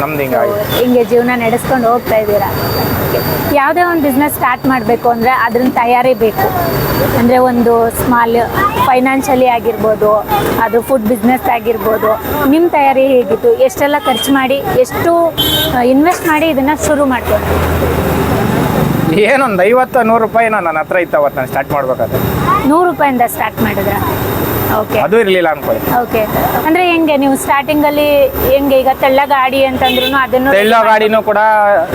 ನಮ್ದು ಹಿಂಗಾಗಿ ಹಿಂಗೆ ಜೀವನ ನಡೆಸ್ಕೊಂಡು ಹೋಗ್ತಾ ಇದ್ದೀರಾ? ಯಾವುದೇ ಒಂದು ಬಿಸ್ನೆಸ್ ಸ್ಟಾರ್ಟ್ ಮಾಡಬೇಕು ಅಂದರೆ ಅದ್ರ ತಯಾರಿ ಬೇಕು. ಅಂದರೆ ಒಂದು ಸ್ಮಾಲ್ ಫೈನಾನ್ಷಿಯಲಿ ಆಗಿರ್ಬೋದು, ಅದು ಫುಡ್ ಬಿಸ್ನೆಸ್ ಆಗಿರ್ಬೋದು. ನಿಮ್ಮ ತಯಾರಿ ಹೇಗಿತ್ತು? ಎಷ್ಟೆಲ್ಲ ಖರ್ಚು ಮಾಡಿ, ಎಷ್ಟು ಇನ್ವೆಸ್ಟ್ ಮಾಡಿ ಇದನ್ನು ಶುರು ಮಾಡ್ಕೊಂಡು? ಏನೊಂದು 50-100 ರೂಪಾಯಿ ನನ್ನ ಹತ್ರ ಇತ್ತು ಅವತ್ತು ನಾನು ಸ್ಟಾರ್ಟ್ ಮಾಡ್ಬೇಕಾದ್ರೆ. 100 ರೂಪಾಯಿಂದ ಸ್ಟಾರ್ಟ್ ಮಾಡಿದ್ರ? ಓಕೆ. ಅದು ಇರಲಿಲ್ಲ ಅನ್ಕೊಳ್ಳಿ. ಓಕೆ. ಅಂದರೆ ಹೆಂಗೆ ನೀವು ಸ್ಟಾರ್ಟಿಂಗಲ್ಲಿ ಹೆಂಗೆ ಈಗ ತೆಳ್ಳ ಗಾಡಿ ಅಂತಂದ್ರೂ ಅದನ್ನು ತೆಳ್ಳೋ ಗಾಡಿನೂ ಕೂಡ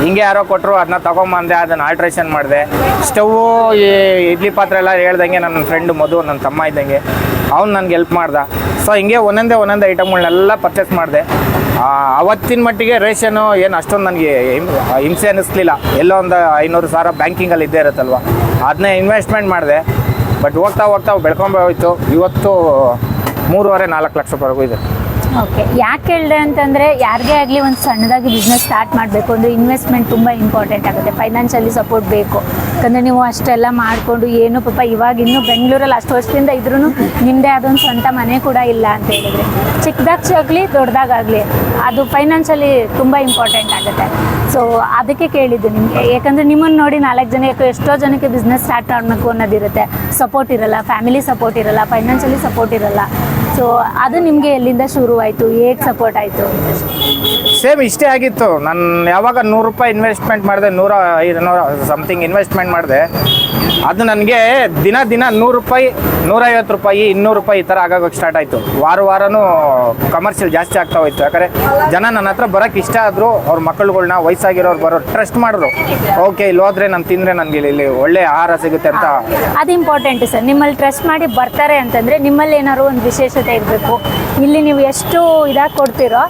ಹಿಂಗೆ ಯಾರೋ ಕೊಟ್ಟರು, ಅದನ್ನ ತಗೊಂಬಂದೆ, ಅದನ್ನು ಆಲ್ಟ್ರೇಷನ್ ಮಾಡಿದೆ. ಸ್ಟವ್ವು, ಈ ಇಡ್ಲಿ ಪಾತ್ರೆ ಎಲ್ಲ ಹೇಳ್ದಂಗೆ ನನ್ನ ಫ್ರೆಂಡ್ ಮಧು, ನನ್ನ ತಮ್ಮ ಇದ್ದಂಗೆ, ಅವ್ನು ನನಗೆ ಹೆಲ್ಪ್ ಮಾಡ್ದ. ಸೊ ಹಿಂಗೆ ಒಂದೊಂದೇ ಐಟಮ್ಗಳನ್ನೆಲ್ಲ ಪರ್ಚೇಸ್ ಮಾಡಿದೆ. ಅವತ್ತಿನ ಮಟ್ಟಿಗೆ ರೇಷನು ಏನು ಅಷ್ಟೊಂದು ನನಗೆ ಹಿಂಸೆ ಅನ್ನಿಸ್ಲಿಲ್ಲ. ಎಲ್ಲೋ ಒಂದು 500,000 ಬ್ಯಾಂಕಿಂಗಲ್ಲಿ ಇದ್ದೇ ಇರುತ್ತಲ್ವ, ಅದನ್ನೇ ಇನ್ವೆಸ್ಟ್ಮೆಂಟ್ ಮಾಡಿದೆ. ಬಟ್ ಹೋಗ್ತಾ ಬೆಳ್ಕೊಂಬೋಯ್ತು. ಇವತ್ತು 3.5-4 ಲಕ್ಷ ರೂಪಾಯಿವರೆಗೂ ಇದೆ. ಓಕೆ. ಯಾಕೆ ಹೇಳಿದೆ ಅಂತಂದರೆ ಯಾರಿಗೇ ಆಗಲಿ ಒಂದು ಸಣ್ಣದಾಗಿ ಬಿಸ್ನೆಸ್ ಸ್ಟಾರ್ಟ್ ಮಾಡಬೇಕು ಅಂದರೆ ಇನ್ವೆಸ್ಟ್ಮೆಂಟ್ ತುಂಬ ಇಂಪಾರ್ಟೆಂಟ್ ಆಗುತ್ತೆ. ಫೈನಾನ್ಷಿಯಲಿ ಸಪೋರ್ಟ್ ಬೇಕು. ಯಾಕಂದರೆ ನೀವು ಅಷ್ಟೆಲ್ಲ ಮಾಡಿಕೊಂಡು ಏನು ಪಾಪ ಇವಾಗ ಇನ್ನೂ ಬೆಂಗಳೂರಲ್ಲಿ ಅಷ್ಟು ವರ್ಷದಿಂದ ಇದ್ರೂ ನಿಮ್ಮದೇ ಅದೊಂದು ಸ್ವಂತ ಮನೆ ಕೂಡ ಇಲ್ಲ ಅಂತ ಹೇಳಿದರೆ, ಚಿಕ್ಕದಾಗಲಿ ದೊಡ್ಡದಾಗಲಿ ಅದು ಫೈನಾನ್ಷಿಯಲಿ ತುಂಬ ಇಂಪಾರ್ಟೆಂಟ್ ಆಗುತ್ತೆ. ಸೊ ಅದಕ್ಕೆ ಕೇಳಿದ್ದು ನಿಮಗೆ. ಯಾಕಂದರೆ ನಿಮ್ಮನ್ನು ನೋಡಿ 4 ಜನ, ಎಷ್ಟೋ ಜನಕ್ಕೆ ಬಿಸ್ನೆಸ್ ಸ್ಟಾರ್ಟ್ ಮಾಡಬೇಕು ಅನ್ನೋದಿರುತ್ತೆ. ಸಪೋರ್ಟ್ ಇರಲ್ಲ, ಫ್ಯಾಮಿಲಿ ಸಪೋರ್ಟ್ ಇರಲ್ಲ, ಫೈನಾನ್ಷಿಯಲಿ ಸಪೋರ್ಟ್ ಇರಲ್ಲ. ಸೊ ಅದು ನಿಮಗೆ ಎಲ್ಲಿಂದ ಶುರುವಾಯಿತು? ಹೇಗೆ ಸಪೋರ್ಟ್ ಆಯಿತು? ಸೇಮ್ ಇಷ್ಟೇ ಆಗಿತ್ತು. ನಾನು ಯಾವಾಗ 100 ರೂಪಾಯಿ ಇನ್ವೆಸ್ಟ್ಮೆಂಟ್ ಮಾಡಿದೆ, 100 ಸಮಥಿಂಗ್ ಇನ್ವೆಸ್ಟ್ಮೆಂಟ್ ಮಾಡಿದೆ, ಅದು ನನಗೆ ದಿನ 100 ರೂಪಾಯಿ, 150 ರೂಪಾಯಿ, 200 ರೂಪಾಯಿ ಈ ಥರ ಆಗೋಕ್ಕೆ ಸ್ಟಾರ್ಟ್ ಆಯಿತು. ವಾರನೂ ಕಮರ್ಷಿಯಲ್ ಜಾಸ್ತಿ ಆಗ್ತಾ ಹೋಯ್ತು. ಯಾಕಂದರೆ ಜನ ನನ್ನ ಹತ್ರ ಬರೋಕ್ಕೆ ಇಷ್ಟ ಆದರೂ ಅವ್ರ ಮಕ್ಕಳುಗಳ್ನ, ವಯಸ್ಸಾಗಿರೋರು ಬರೋರು ಟ್ರಸ್ಟ್ ಮಾಡಿದ್ರು. ಓಕೆ, ಇಲ್ಲಿ ಹೋದ್ರೆ ನಾನು ತಿಂದರೆ ನನಗೆ ಇಲ್ಲಿ ಒಳ್ಳೆ ಆಹಾರ ಸಿಗುತ್ತೆ ಅಂತ. ಅದು ಇಂಪಾರ್ಟೆಂಟ್ ಸರ್. ನಿಮ್ಮಲ್ಲಿ ಟ್ರಸ್ಟ್ ಮಾಡಿ ಬರ್ತಾರೆ ಅಂತಂದರೆ ನಿಮ್ಮಲ್ಲಿ ಏನಾದ್ರು ಒಂದು ವಿಶೇಷತೆ ಇರಬೇಕು. ಇಲ್ಲಿ ನೀವು ಎಷ್ಟು ಇದಾಗಿ ಕೊಡ್ತೀರೋ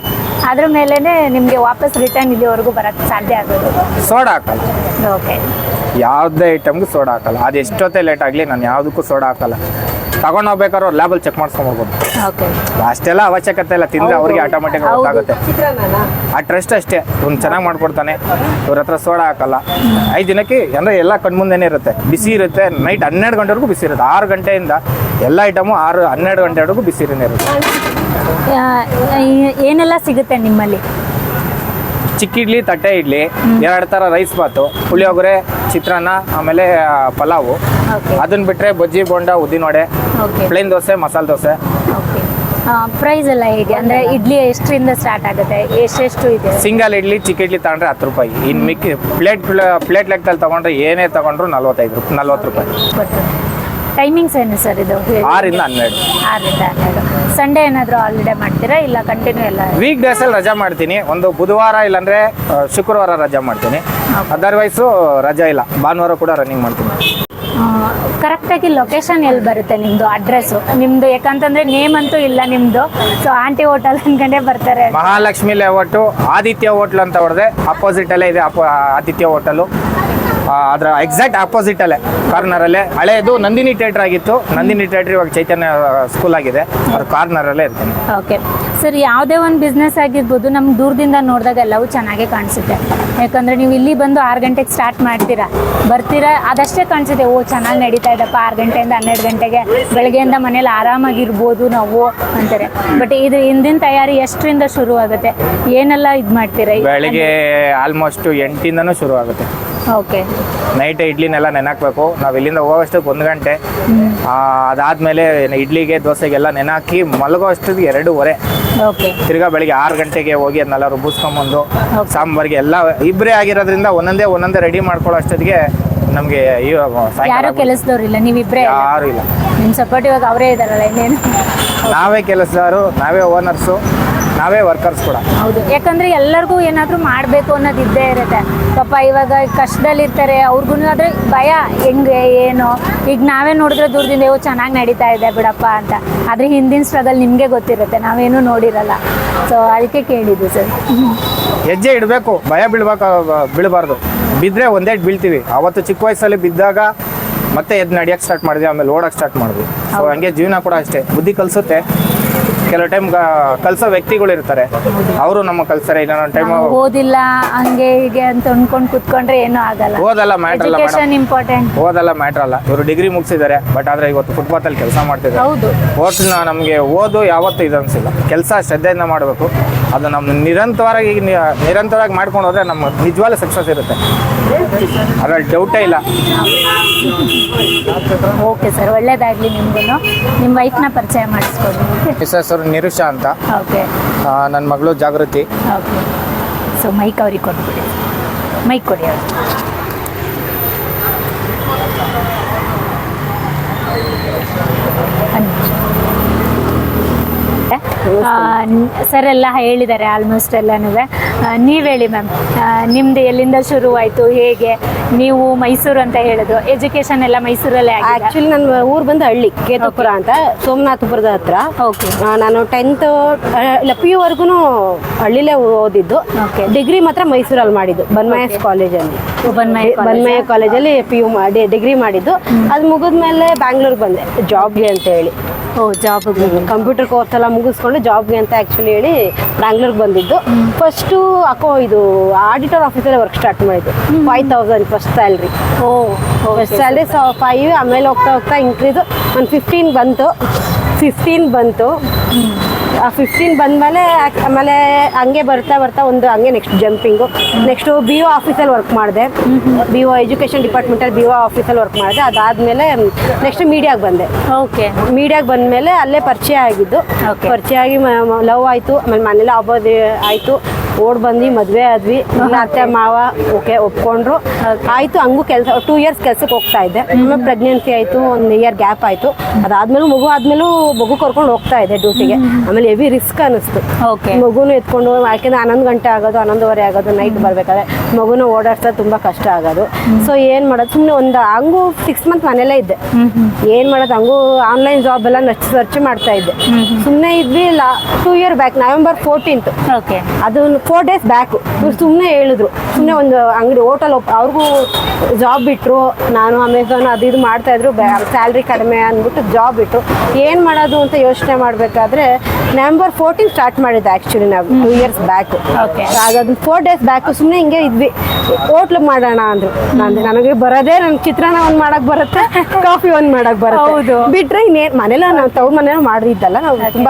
ಅದ್ರ ಮೇಲೇ ನಿಮಗೆ ವಾಪಸ್ ರಿಟರ್ನ್ ಇಲ್ಲಿವರೆಗೂ ಬರೋಕ್ಕೆ ಸಾಧ್ಯ ಆಗೋದು. ಸೋಡಾ ಹಾಕಲ್ಲ. ಓಕೆ. ಯಾವುದೇ ಐಟಮ್ಗೂ ಸೋಡಾ ಹಾಕಲ್ಲ. ಅದು ಎಷ್ಟೊತ್ತೇ ಲೇಟ್ ಆಗಲಿ ನಾನು ಯಾವುದಕ್ಕೂ ಸೋಡಾ ಹಾಕಲ್ಲ. ತಗೊಂಡು ಹೋಗ್ಬೇಕಾದ್ರೆ ಅವ್ರು ಲ್ಯಾಬಲ್ಲಿ ಚೆಕ್ ಮಾಡ್ಸ್ಕೊಂಡ್ಬರ್ಬೋದು. ಓಕೆ. ಅಷ್ಟೆಲ್ಲ ಅವಶ್ಯಕತೆ ಇಲ್ಲ. ತಿಂದರೆ ಅವ್ರಿಗೆ ಆಟೋಮೆಟಿಕ್ ಗೊತ್ತಾಗುತ್ತೆ. ಆ ಟ್ರಸ್ಟ್ ಅಷ್ಟೇ. ಒಂದು ಚೆನ್ನಾಗಿ ಮಾಡ್ಕೊಡ್ತಾನೆ, ಇವ್ರ ಹತ್ರ ಸೋಡಾ ಹಾಕಲ್ಲ. 5 ದಿನಕ್ಕೆ ಅಂದರೆ ಎಲ್ಲ ಕಣ್ಮುಂದೆನೇ ಇರುತ್ತೆ, ಬಿಸಿ ಇರುತ್ತೆ. ನೈಟ್ 12 ಗಂಟೆವರೆಗೂ ಬಿಸಿ ಇರುತ್ತೆ. 6 ಗಂಟೆಯಿಂದ ಎಲ್ಲ ಐಟಮು 6-12 ಗಂಟೆವರೆಗೂ ಬಿಸಿನೇ ಇರುತ್ತೆ. ಏನೆಲ್ಲ ಸಿಗುತ್ತೆ ನಿಮ್ಮಲ್ಲಿ? ಚಿಕ್ಕ ಇಡ್ಲಿ, ತಟ್ಟೆ ಇಡ್ಲಿ, 2 ಥರ ರೈಸ್ ಬಾತು, ಪುಳಿಯೋಗರೆ, ಚಿತ್ರಾನ್ನ, ಆಮೇಲೆ ಪಲಾವು. ಓಕೆ. ಅದನ್ನ ಬಿಟ್ಟರೆ ಬಜ್ಜಿ, bonda, ಉದ್ದಿನವಡೆ, okay. Plane dosa, masala dosa. Okay. Price ಎಲ್ಲ ಹೇಗೆ? ಅಂದರೆ ಇಡ್ಲಿ ಎಷ್ಟರಿಂದ ಸ್ಟಾರ್ಟ್ ಆಗುತ್ತೆ? ಎಷ್ಟೆಷ್ಟು ಇದೆ? ಸಿಂಗಲ್ ಇಡ್ಲಿ, ಚಿಕ್ಕ ಇಡ್ಲಿ ತಗೊಂಡ್ರೆ 10 ರೂಪಾಯಿ. ಇನ್ನು ಮಿಕ್ಕಿ ಪ್ಲೇಟ್ ಲೆಕ್ಕದಲ್ಲಿ ತಗೊಂಡ್ರೆ ಏನೇ ತಗೊಂಡ್ರು 40 ರೂಪಾಯಿ. ಟೈಮಿಂಗ್ಸ್ ಏನು ಸರ್ ಇದು? 6ರಿಂದ 12. 6ರಿಂದ 12. ಸಂಡೇ ಏನಾದರೂ ಹಾಲಿಡೇ ಮಾಡ್ತೀರಾ ಇಲ್ಲ ಕಂಟಿನ್ಯೂ ಎಲ್ಲ? ವೀಕ್ ಡೇಸಲ್ಲಿ ರಜಾ ಮಾಡ್ತೀನಿ. ಒಂದು ಬುಧವಾರ ಇಲ್ಲಾಂದರೆ ಶುಕ್ರವಾರ ರಜಾ ಮಾಡ್ತೀನಿ. ಅದರ್ವೈಸು ರಜಾ ಇಲ್ಲ. ಭಾನುವಾರ ಕೂಡ ರನ್ನಿಂಗ್ ಮಾಡ್ತೀನಿ. ಕರೆಕ್ಟಾಗಿ ಲೊಕೇಶನ್ ಎಲ್ಲಿ ಬರುತ್ತೆ ನಿಮ್ಮದು ಅಡ್ರೆಸ್ಸು? ನಿಮ್ಮದು ಯಾಕಂತಂದರೆ ನೇಮ್ ಅಂತೂ ಇಲ್ಲ ನಿಮ್ಮದು. ಸೊ ಆಂಟಿ ಹೋಟೆಲ್ ಅಂದ್ಕೊಂಡೇ ಬರ್ತಾರೆ. ಮಹಾಲಕ್ಷ್ಮಿ ಲೇಔಟು ಆದಿತ್ಯ ಹೋಟ್ಲು ಅಂತ ಹೊಡೆದೆ ಅಪೋಸಿಟಲ್ಲೇ ಇದೆ. ಆದಿತ್ಯ ಹೋಟೆಲು ಅದರ ಎಕ್ಸಾಕ್ಟ್ ಆಪೋಸಿಟಲ್ಲೇ ಕಾರ್ನರಲ್ಲೇ. ಹಳೇದು ನಂದಿನಿ ಥಿಯೇಟ್ರ್ ಆಗಿತ್ತು. ನಂದಿನಿ ಥಿಯೇಟ್ರ್ ಇವಾಗ ಚೈತನ್ಯ ಸ್ಕೂಲ್ ಆಗಿದೆ. ಅದ್ರ ಕಾರ್ನರಲ್ಲೇ ಇರ್ತೀನಿ. Okay sir. ಯಾವುದೇ ಒಂದು ಬಿಸ್ನೆಸ್ ಆಗಿರ್ಬೋದು, ನಮ್ಗೆ ದೂರದಿಂದ ನೋಡಿದಾಗ ಎಲ್ಲವೂ ಚೆನ್ನಾಗೇ ಕಾಣಿಸುತ್ತೆ. ಯಾಕಂದರೆ ನೀವು ಇಲ್ಲಿ ಬಂದು 6 ಗಂಟೆಗೆ ಸ್ಟಾರ್ಟ್ ಬರ್ತೀರಾ ಅದಷ್ಟೇ ಕಾಣಿಸುತ್ತೆ. ಓ ಚೆನ್ನಾಗಿ ನಡೀತಾ ಇದ್ದಪ್ಪ, 6 ಗಂಟೆಯಿಂದ 12 ಗಂಟೆಗೆ ಬೆಳಗ್ಗೆಯಿಂದ ಮನೇಲಿ ಆರಾಮಾಗಿರ್ಬೋದು ನಾವು ಅಂತಾರೆ. ಬಟ್ ಇದು ಹಿಂದಿನ ತಯಾರಿ ಎಷ್ಟರಿಂದ ಶುರು ಆಗುತ್ತೆ? ಏನೆಲ್ಲ ಇದು ಮಾಡ್ತೀರಾ? ಬೆಳಿಗ್ಗೆ ಆಲ್ಮೋಸ್ಟ್ 8ಇಂದನೂ ಶುರು ಆಗುತ್ತೆ. ಓಕೆ. ನೈಟ್ ಇಡ್ಲಿನೆಲ್ಲ ನೆನಾಕಬೇಕು. ನಾವು ಇಲ್ಲಿಂದ ಹೋಗೋಷ್ಟಕ್ಕೆ 1 ಗಂಟೆ. ಅದಾದಮೇಲೆ ಇಡ್ಲಿಗೆ ದೋಸೆಗೆಲ್ಲ ನೆನಾಕಿ ಮಲಗೋ ಅಷ್ಟೊತ್ತಿಗೆ 2:30. ಓಕೆ. ತಿರ್ಗಾ ಬೆಳಿಗ್ಗೆ 6 ಗಂಟೆಗೆ ಹೋಗಿ ಅದನ್ನೆಲ್ಲ ರುಬ್ಬಿಸ್ಕೊಂಬಂದು ಸಾಂಬಾರಿಗೆ ಎಲ್ಲ ಇಬ್ಬರೇ ಆಗಿರೋದ್ರಿಂದ ಒಂದೊಂದೇ ರೆಡಿ ಮಾಡ್ಕೊಳ್ಳೋ ಅಷ್ಟೊತ್ತಿಗೆ ನಮಗೆ ಯಾರು ಕೆಲಸದವ್ರಿಲ್ಲ, ನೀವಿಬ್ರೇ ಯಾರು ಇಲ್ಲ. ನಿಮ್ ಸಪೋರ್ಟ್ ಇವಾಗ ಅವರೇ ಇದಾರಲ್ಲ, ಇನ್ನೇನು. ನಾವೇ ಕೆಲಸದಾರು, ನಾವೇ ಓನರ್ಸು, ನಾವೇ ವರ್ಕರ್ಸ್ ಕೂಡ. ಹೌದು, ಯಾಕಂದ್ರೆ ಎಲ್ಲರಿಗೂ ಏನಾದರೂ ಮಾಡಬೇಕು ಅನ್ನೋದು ಇದ್ದೇ ಇರುತ್ತೆ. ಪಾಪ ಇವಾಗ ಕಷ್ಟದಲ್ಲಿರ್ತಾರೆ, ಅವ್ರಿಗೂ ಅದ್ರ ಭಯ ಹೆಂಗೆ ಏನು. ಈಗ ನಾವೇ ನೋಡಿದ್ರೆ ದೂರದಿಂದ ಚೆನ್ನಾಗಿ ನಡೀತಾ ಇದೆ ಬಿಡಪ್ಪ ಅಂತ, ಆದರೆ ಹಿಂದಿನ ಸ್ಟ್ರಗಲ್ ನಿಮಗೆ ಗೊತ್ತಿರುತ್ತೆ, ನಾವೇನೂ ನೋಡಿರಲ್ಲ. ಸೊ ಅದಕ್ಕೆ ಕೇಳಿದ್ದು ಸರ್. ಹೆಜ್ಜೆ ಇಡಬೇಕು, ಭಯ ಬೀಳಬಾರ್ದು. ಬಿದ್ದರೆ ಒಂದೇ ಬೀಳ್ತೀವಿ. ಅವತ್ತು ಚಿಕ್ಕ ವಯಸ್ಸಲ್ಲಿ ಬಿದ್ದಾಗ ಮತ್ತೆ ಎದ್ದು ನಡೆಯೋಕ್ಕೆ ಸ್ಟಾರ್ಟ್ ಮಾಡಿದ್ವಿ, ಆಮೇಲೆ ಓಡೋಕ್ಕೆ ಸ್ಟಾರ್ಟ್ ಮಾಡಿದ್ವಿ. ಸೊ ಹಂಗೆ ಜೀವನ ಕೂಡ ಅಷ್ಟೇ, ಬುದ್ಧಿ ಕಲಿಸುತ್ತೆ. ಕೆಲವು ಟೈಮ್ ಕಲಿಸೋ ವ್ಯಕ್ತಿಗಳು ಇರ್ತಾರೆ, ಅವರು ನಮ್ಮ ಕಲ್ಸರೆ. ಇನ್ನೊಂದು ಟೈಮ್ ಓದಿಲ್ಲ ಹಂಗೆ ಹೀಗೆ ಅಂತ ಅನ್ಕೊಂಡು ಕುತ್ಕೊಂಡ್ರೆ ಏನೂ ಆಗಲ್ಲ. ಓದಲ್ಲ ಮ್ಯಾಟ್ರ್ ಅಲ್ಲ, ಎಜುಕೇಶನ್ ಇಂಪಾರ್ಟೆಂಟ್. ಓದಲ್ಲ ಮ್ಯಾಟ್ರ್ ಅಲ್ಲ. ಇವರು ಡಿಗ್ರಿ ಮುಗಿಸಿದ್ದಾರೆ, ಬಟ್ ಆದರೆ ಇವತ್ತು ಫುಟ್ಪಾತಲ್ಲಿ ಕೆಲಸ ಮಾಡ್ತಿದ್ದಾರೆ. ಹೌದು, ಓಟ್ನ ನಮಗೆ ಓದು ಯಾವತ್ತೂ ಇದು ಅನಿಸಿಲ್ಲ. ಕೆಲಸ ಶ್ರದ್ಧೆಯಿಂದ ಮಾಡಬೇಕು. ಅದು ನಮ್ಮ ನಿರಂತರವಾಗಿ ಮಾಡ್ಕೊಂಡು ಹೋದ್ರೆ ನಮ್ಮ ನಿಜವಾಗ್ಲೂ ಸಕ್ಸಸ್ ಇರುತ್ತೆ, ಅದ್ರಲ್ಲಿ ಡೌಟೇ ಇಲ್ಲ. ಓಕೆ ಸರ್, ಒಳ್ಳೇದಾಗಲಿ ನಿಮ್ಗೂ. ನಿಮ್ಮ ವೈಫ್ನ ಪರಿಚಯ ಮಾಡಿಸ್ಕೊಡಿ. ಹೆಸರು ನಿರುಷಾ ಅಂತ. ಓಕೆ ನನ್ನ ಮಗಳು ಜಾಗೃತಿ. ಓಕೆ, ಸೊ ಮೈಕ್ ಅವ್ರಿಗೆ ಕೊಟ್ಬಿಡಿ. ಮೈಕ್ ಕೊಡಿ ಅವ್ರು. ಸರ್ ಎಲ್ಲ ಹೇಳಿದ್ದಾರೆ ಆಲ್ಮೋಸ್ಟ್ ಎಲ್ಲನೂ. ನೀವು ಹೇಳಿ ಮ್ಯಾಮ್, ನಿಮ್ದು ಎಲ್ಲಿಂದ ಶುರುವಾಯಿತು, ಹೇಗೆ? ನೀವು ಮೈಸೂರು ಅಂತ ಹೇಳಿದ್ರು, ಎಜುಕೇಶನ್ ಎಲ್ಲ ಮೈಸೂರಲ್ಲೇ ಆಗಿದೆ? ಆಕ್ಚುಲಿ ನನ್ನ ಊರು ಬಂದು ಹಳ್ಳಿ ಕೇತುಪುರ ಅಂತ, ಸೋಮನಾಥಪುರದ ಹತ್ರ. ಓಕೆ. ನಾನು 10th ಇಲ್ಲ PU ವರ್ಗು ಹಳ್ಳಿಲೇ ಓದಿದ್ದು. ಡಿಗ್ರಿ ಮಾತ್ರ ಮೈಸೂರಲ್ಲಿ ಮಾಡಿದ್ದು, ಬನ್ಮಯಸ್ ಕಾಲೇಜಲ್ಲಿ. ಬನ್ಮಯ ಕಾಲೇಜಲ್ಲಿ PU ಡಿಗ್ರಿ ಮಾಡಿದ್ದು. ಅದು ಮುಗಿದ್ಮೇಲೆ ಬ್ಯಾಂಗ್ಳೂರ್ಗೆ ಬಂದೆ ಜಾಬ್ಗೆ ಅಂತ ಹೇಳಿ. ಜಾಬ್ಗೆ ಕಂಪ್ಯೂಟರ್ ಕೋರ್ಸ್ ಎಲ್ಲ ಮುಗಿಸ್ಕೊಂಡು ಜಾಬ್ಗೆ ಅಂತ ಆ್ಯಕ್ಚುಲಿ ಹೇಳಿ ಬ್ಯಾಂಗ್ಳೂರ್ಗೆ ಬಂದಿದ್ದು. ಫಸ್ಟು ಇದು ಆಡಿಟರ್ ಆಫೀಸಲ್ಲೇ ವರ್ಕ್ ಸ್ಟಾರ್ಟ್ ಮಾಡಿದ್ದು. 5,000 ಫಸ್ಟ್ ಸ್ಯಾಲ್ರಿ. ಫಸ್ಟ್ ಸ್ಯಾಲ್ರಿ 5, ಆಮೇಲೆ ಹೋಗ್ತಾ ಹೋಗ್ತಾ ಇನ್ಕ್ರೀಸು ಒಂದು 15 ಬಂತು. ಆ 15 ಬಂದಮೇಲೆ ಆಮೇಲೆ ಹಂಗೆ ಬರ್ತಾ ಒಂದು ಹಂಗೆ ನೆಕ್ಸ್ಟ್ ಜಂಪಿಂಗು. ನೆಕ್ಸ್ಟು BO ಆಫೀಸಲ್ಲಿ ವರ್ಕ್ ಮಾಡಿದೆ. BO ಎಜುಕೇಷನ್ ಡಿಪಾರ್ಟ್ಮೆಂಟಲ್ಲಿ BO ಆಫೀಸಲ್ಲಿ ವರ್ಕ್ ಮಾಡಿದೆ. ಅದಾದಮೇಲೆ ನೆಕ್ಸ್ಟ್ ಮೀಡಿಯಾಗೆ ಬಂದೆ. ಓಕೆ. ಮೀಡಿಯಾಗೆ ಬಂದಮೇಲೆ ಅಲ್ಲೇ ಪರಿಚಯ ಆಗಿದ್ದು. ಪರಿಚಯ ಆಗಿ ಲವ್ ಆಯಿತು. ಆಮೇಲೆ ಮನೇಲಿ ಹಬ್ಬದ ಆಯಿತು, ಓಡ್ ಬಂದು ಮದುವೆ ಆದ್ವಿ. ಅತ್ತೆ ಮಾವ ಓಕೆ ಒಪ್ಕೊಂಡ್ರು, ಆಯಿತು. ಹಂಗೂ ಕೆಲಸ 2 years ಕೆಲ್ಸಕ್ಕೆ ಹೋಗ್ತಾ ಇದ್ದೆ. ಆಮೇಲೆ ಪ್ರೆಗ್ನೆನ್ಸಿ ಆಯಿತು, 1 year ಗ್ಯಾಪ್ ಆಯಿತು. ಅದಾದ್ಮೇಲೆ ಮಗು ಕರ್ಕೊಂಡು ಹೋಗ್ತಾ ಇದ್ದೆ ಡ್ಯೂಟಿಗೆ. ಆಮೇಲೆ ಹೆವಿ ರಿಸ್ಕ್ ಅನ್ನಿಸ್ತು. ಮಗುನು ಎತ್ಕೊಂಡು, ಯಾಕೆಂದ್ರೆ 11 ಗಂಟೆ ಆಗೋದು, 11:30 ಆಗೋದು ನೈಟ್ ಬರ್ಬೇಕಾದ್ರೆ. ಮಗುನ ಓಡಾಡ್ಸೋದು ತುಂಬ ಕಷ್ಟ ಆಗೋದು. ಸೊ ಏನು ಮಾಡೋದು, ಸುಮ್ಮನೆ ಹಂಗೂ 6 months ಮನೇಲೇ ಇದ್ದೆ. ಏನು ಮಾಡೋದು, ಹಂಗೂ ಆನ್ಲೈನ್ ಜಾಬ್ ಎಲ್ಲ ಸರ್ಚ್ ಮಾಡ್ತಾ ಇದ್ದೆ. ಸುಮ್ಮನೆ ಇದ್ವಿ. 2 year ಬ್ಯಾಕ್, November 14th, ಅದು 4 days ಬ್ಯಾಕು ಸುಮ್ಮನೆ ಹೇಳಿದ್ರು. ಸುಮ್ಮನೆ ಒಂದು ಅಂಗಡಿ ಹೋಟೆಲ್ ಅವ್ರಿಗೂ ಜಾಬ್ ಬಿಟ್ಟರು. ನಾನು ಅಮೆಝಾನ್ ಅದು ಇದು ಮಾಡ್ತಾಯಿದ್ರು, ಸ್ಯಾಲ್ರಿ ಕಡಿಮೆ ಅಂದ್ಬಿಟ್ಟು ಜಾಬ್ ಬಿಟ್ಟರು. ಏನು ಮಾಡೋದು ಅಂತ ಯೋಚನೆ ಮಾಡಬೇಕಾದ್ರೆ November 14 ಸ್ಟಾರ್ಟ್ ಮಾಡಿದ್ದೆ ಆ್ಯಕ್ಚುಲಿ ನಾವು 2 years ಬ್ಯಾಕು. ಅದನ್ನು 4 days ಬ್ಯಾಕು ಸುಮ್ಮನೆ ಹಿಂಗೆ ಇದ್ವಿ. ಹೋಟ್ಲು ಮಾಡೋಣ ಅಂದರು. ನನಗೆ ಬರೋದೇ ನನ್ನ ಚಿತ್ರಾನ್ನ ಒಂದು ಮಾಡೋಕ್ಕೆ ಬರುತ್ತೆ, ಕಾಫಿ ಒಂದು ಮಾಡೋಕ್ಕೆ ಬರುತ್ತೆ. ಬಿಟ್ಟರೆ ಇನ್ನೇನು ಮನೇಲಿ ನಾವು ತವ್ರ ಮನೇಲಿ ಮಾಡಿದ್ದಲ್ಲ, ನಾವು ತುಂಬ